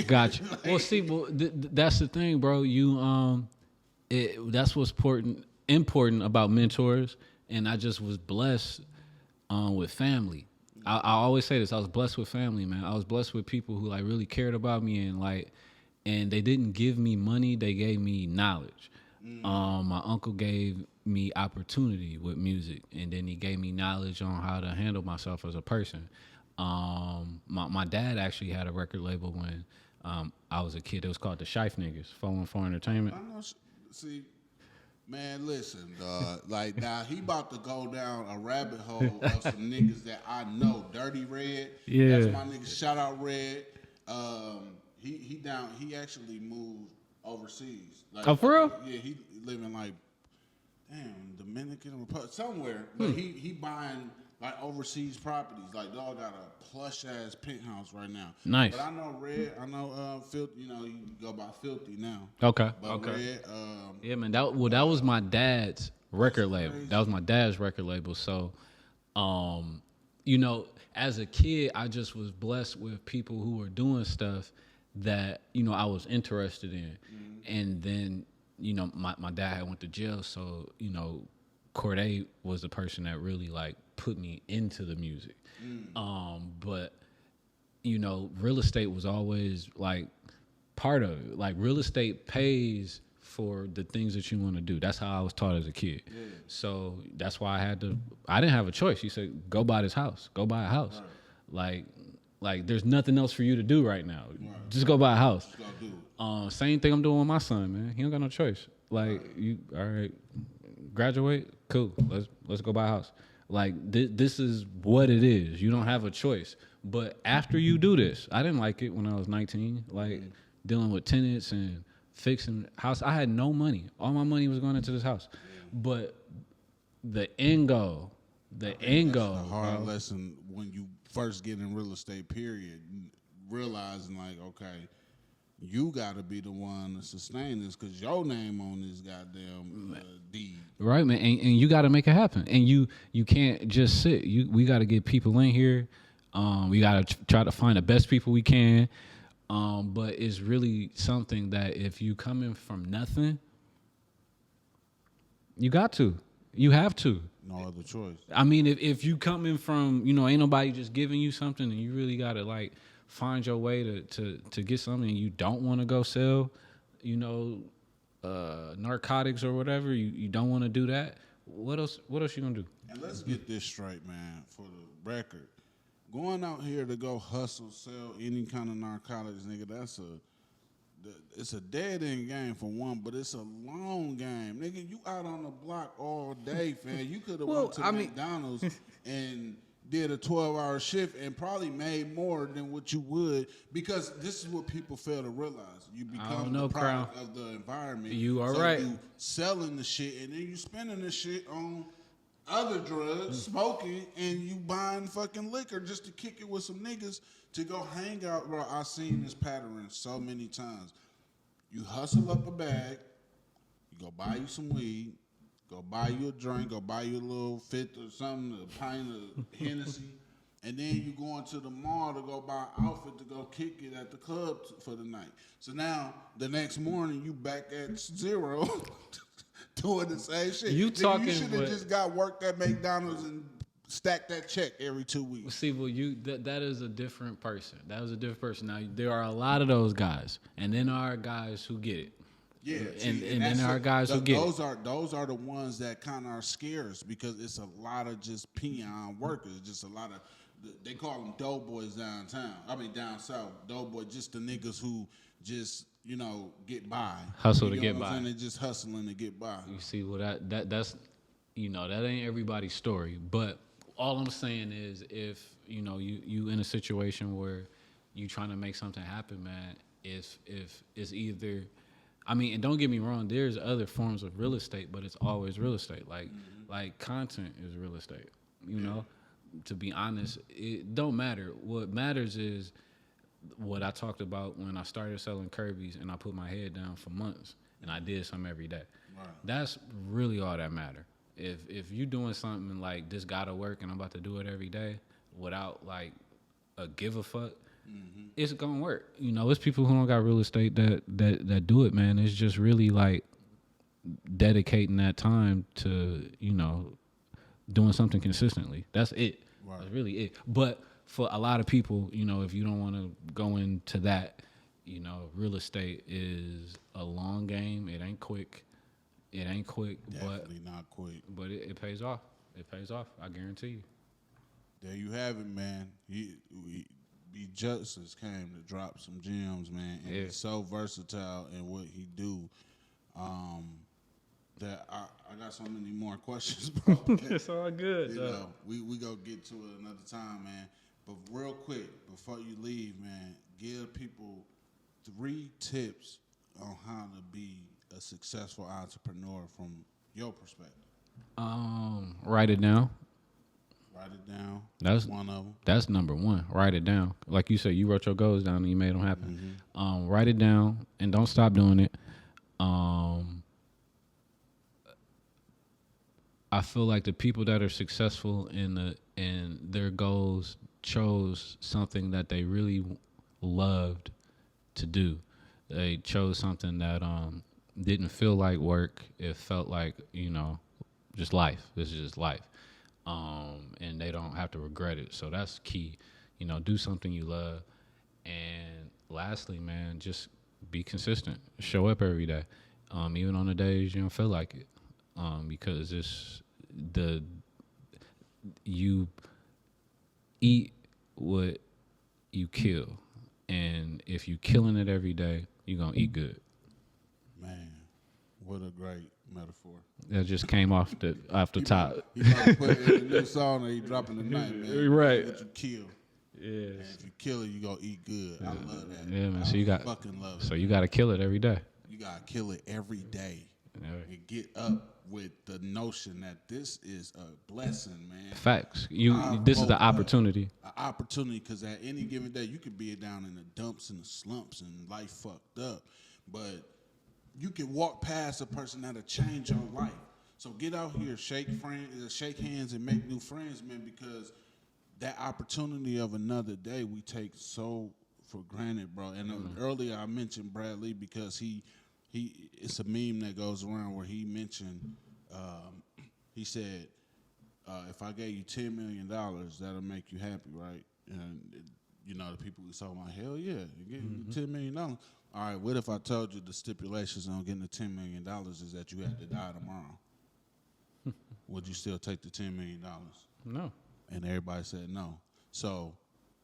Gotcha. Well, see, that's the thing, bro. That's what's important about mentors, and I just was blessed with family. I always say this: I was blessed with family, man. I was blessed with people who like really cared about me and they didn't give me money; they gave me knowledge. My uncle gave me opportunity with music, and then he gave me knowledge on how to handle myself as a person. My dad actually had a record label when I was a kid. It was called the Shife Niggas, 414 Entertainment. I know. See, man, listen, like now he about to go down a rabbit hole of some niggas that I know. Dirty Red, Yeah. that's my nigga. Shout out Red. He actually moved overseas. Like, Oh, for real? Yeah, he living like Dominican Republic somewhere, but he buying like overseas properties. Like dog got a plush ass penthouse right now. Nice. But I know Red. I know Filthy. You know, you go by Filthy now. Okay. But Okay. Red, Yeah, man. That was my dad's record label. crazy. That was my dad's record label. So, you know, as a kid, I just was blessed with people who were doing stuff that I was interested in, and then my dad had went to jail, so Corday was the person that really like put me into the music. But real estate was always like part of it. Like real estate pays for the things that you want to do. That's how I was taught as a kid. Yeah. So that's why I didn't have a choice. He said, go buy this house, go buy a house. Right. Like there's nothing else for you to do right now. Right. Just go buy a house. Just go do it. Same thing I'm doing with my son, man. He don't got no choice. Like you, all right, graduate, cool. Let's go buy a house. Like this is what it is. You don't have a choice. But after you do this, I didn't like it when I was 19. Like dealing with tenants and fixing house. I had no money. All my money was going into this house. But the end goal, that's the hard lesson when you first get in real estate, period. Realizing like, okay, you got to be the one to sustain this because your name on this goddamn deed. Right, man. And you got to make it happen. And you can't just sit. We got to get people in here. We got to try to find the best people we can. But it's really something that if you come in from nothing, you got to. You have to. No other choice. I mean, if you come in from, ain't nobody just giving you something, and you really got to like find your way to get something, and you don't want to go sell, narcotics or whatever. You don't want to do that. What else you gonna do? And let's get this straight, man, for the record. Going out here to go hustle, sell any kind of narcotics, nigga, it's a dead end game for one, but it's a long game. Nigga, you out on the block all day, fam. You could have went to McDonald's and did a 12-hour shift and probably made more than what you would, because this is what people fail to realize. You become the product of the environment. You are right. You selling the shit and then you spending the shit on other drugs, smoking, and you buying fucking liquor just to kick it with some niggas to go hang out. Bro, I've seen this pattern so many times. You hustle up a bag, you go buy you some weed, go buy you a drink, go buy you a little fifth or something, a pint of Hennessy, and then you go into the mall to go buy an outfit to go kick it at the club for the night. So now, the next morning, you back at zero doing the same shit. You should have just got work at McDonald's and stack that check every 2 weeks. See, well, that is a different person. That was a different person. Now, there are a lot of those guys, and then there are guys who get it. Yeah, and then there are guys who get it. Those are the ones that kind of are scarce because it's a lot of just peon workers, just a lot of, they call them doughboys downtown. I mean down south, doughboy, just the niggas who just get by, hustle to get by. And they just hustling to get by. You see, well that's that ain't everybody's story, but all I'm saying is if you in a situation where you trying to make something happen, man, if it's either, I mean, and don't get me wrong, there's other forms of real estate, but it's always real estate. Like content is real estate. To be honest, it don't matter. What matters is what I talked about when I started selling Kirby's and I put my head down for months and I did something every day. Right. That's really all that matter. If you doing something like this gotta work and I'm about to do it every day, without like a give a fuck, it's gonna work. You know, it's people who don't got real estate that do it, man. It's just really like dedicating that time to, you know, doing something consistently. That's it. Right. That's really it. But for a lot of people, you know, if you don't want to go into that, you know, real estate is a long game. It ain't quick. Definitely not quick. But it pays off. It pays off. I guarantee you. There you have it, man. B.Justice came to drop some gems, man, and he's so versatile in what he do. That I got so many more questions, bro. It's all good. You know, we gonna get to it another time, man. But real quick, before you leave, man, give people 3 tips on how to be a successful entrepreneur from your perspective. Write it down. Write it down. That's one of them. That's number one. Write it down. Like you said, you wrote your goals down and you made them happen. Write it down and don't stop doing it. I feel like the people that are successful in their goals chose something that they really loved to do. They chose something that didn't feel like work. It felt like, you know, just life. This is just life. And they don't have to regret it. So that's key. You know, do something you love. And lastly, man, just be consistent. Show up every day. Even on the days you don't feel like it. Because you eat what you kill. And if you killing it every day, you're going to eat good. Man, what a great metaphor. That just came off the top. He might put it in a new song that he dropping tonight, man. Right. What you kill. Yeah. And if you kill it, you gonna eat good. I love that. Yeah, man. So fucking love it. So you got to kill it every day. You gotta kill it every day. And get up with the notion that this is a blessing, man. Facts. This is the opportunity. An opportunity, because at any given day, you could be down in the dumps and the slumps and life fucked up. But you can walk past a person that'll change your life. So get out here, shake hands and make new friends, man, because that opportunity of another day we take so for granted, bro. And earlier I mentioned Brad Lee because he it's a meme that goes around where he mentioned, he said, if I gave you $10 million, that'll make you happy, right? And, you know, the people were talking about, hell yeah, you get $10 million. All right, what if I told you the stipulations on getting the $10 million is that you had to die tomorrow? Would you still take the $10 million? No. And everybody said no. So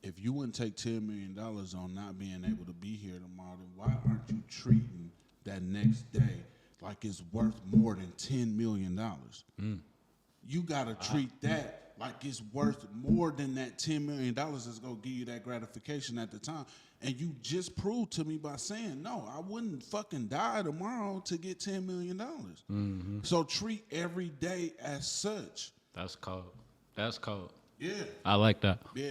if you wouldn't take $10 million on not being able to be here tomorrow, then why aren't you treating that next day like it's worth more than $10 million? You got to treat that like it's worth more than that $10 million that's going to give you that gratification at the time. And you just proved to me by saying, no, I wouldn't fucking die tomorrow to get $10 million. So treat every day as such. That's cold. Yeah. I like that. Yeah,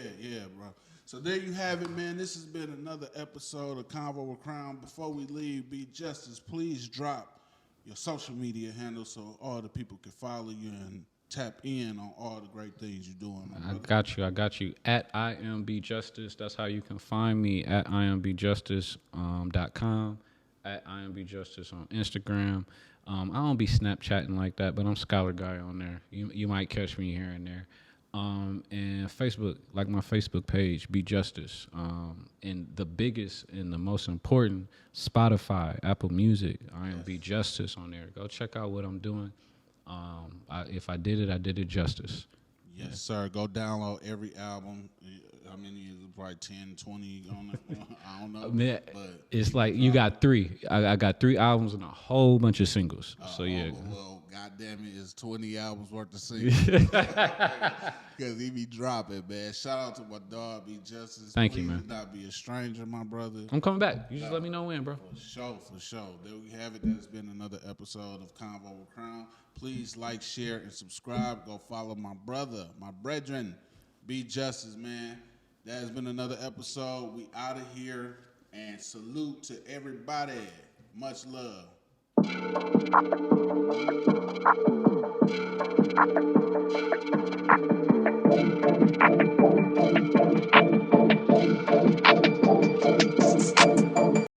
bro. So there you have it, man. This has been another episode of Convo with Crown. Before we leave, B.Justice, please drop your social media handle so all the people can follow you and tap in on all the great things you're doing. I got you. At I am B.Justice. That's how you can find me. At IamBJustice.com. At I am B.Justice on Instagram. I don't be Snapchatting like that, but I'm Scholar Guy on there. You might catch me here and there. And Facebook, like my Facebook page, B.Justice. And the biggest and the most important, Spotify, Apple Music. I am B.Justice on there. Go check out what I'm doing. If I did it justice. Yes, sir. Go download every album. How many is it? Probably 10, 20 on it. I don't know. Man, but it's like you got 3. I got 3 albums and a whole bunch of singles. So yeah. Well, goddamn it, it's 20 albums worth of singles. Because he be dropping, man. Shout out to my dog, B.Justice. Thank you, man. Please not be a stranger, my brother. I'm coming back. You just let me know when, bro. For sure. There we have it. That has been another episode of Convo with Crown. Please like, share, and subscribe. Go follow my brother, my brethren, B.Justice, man. That has been another episode. We out of here. And salute to everybody. Much love.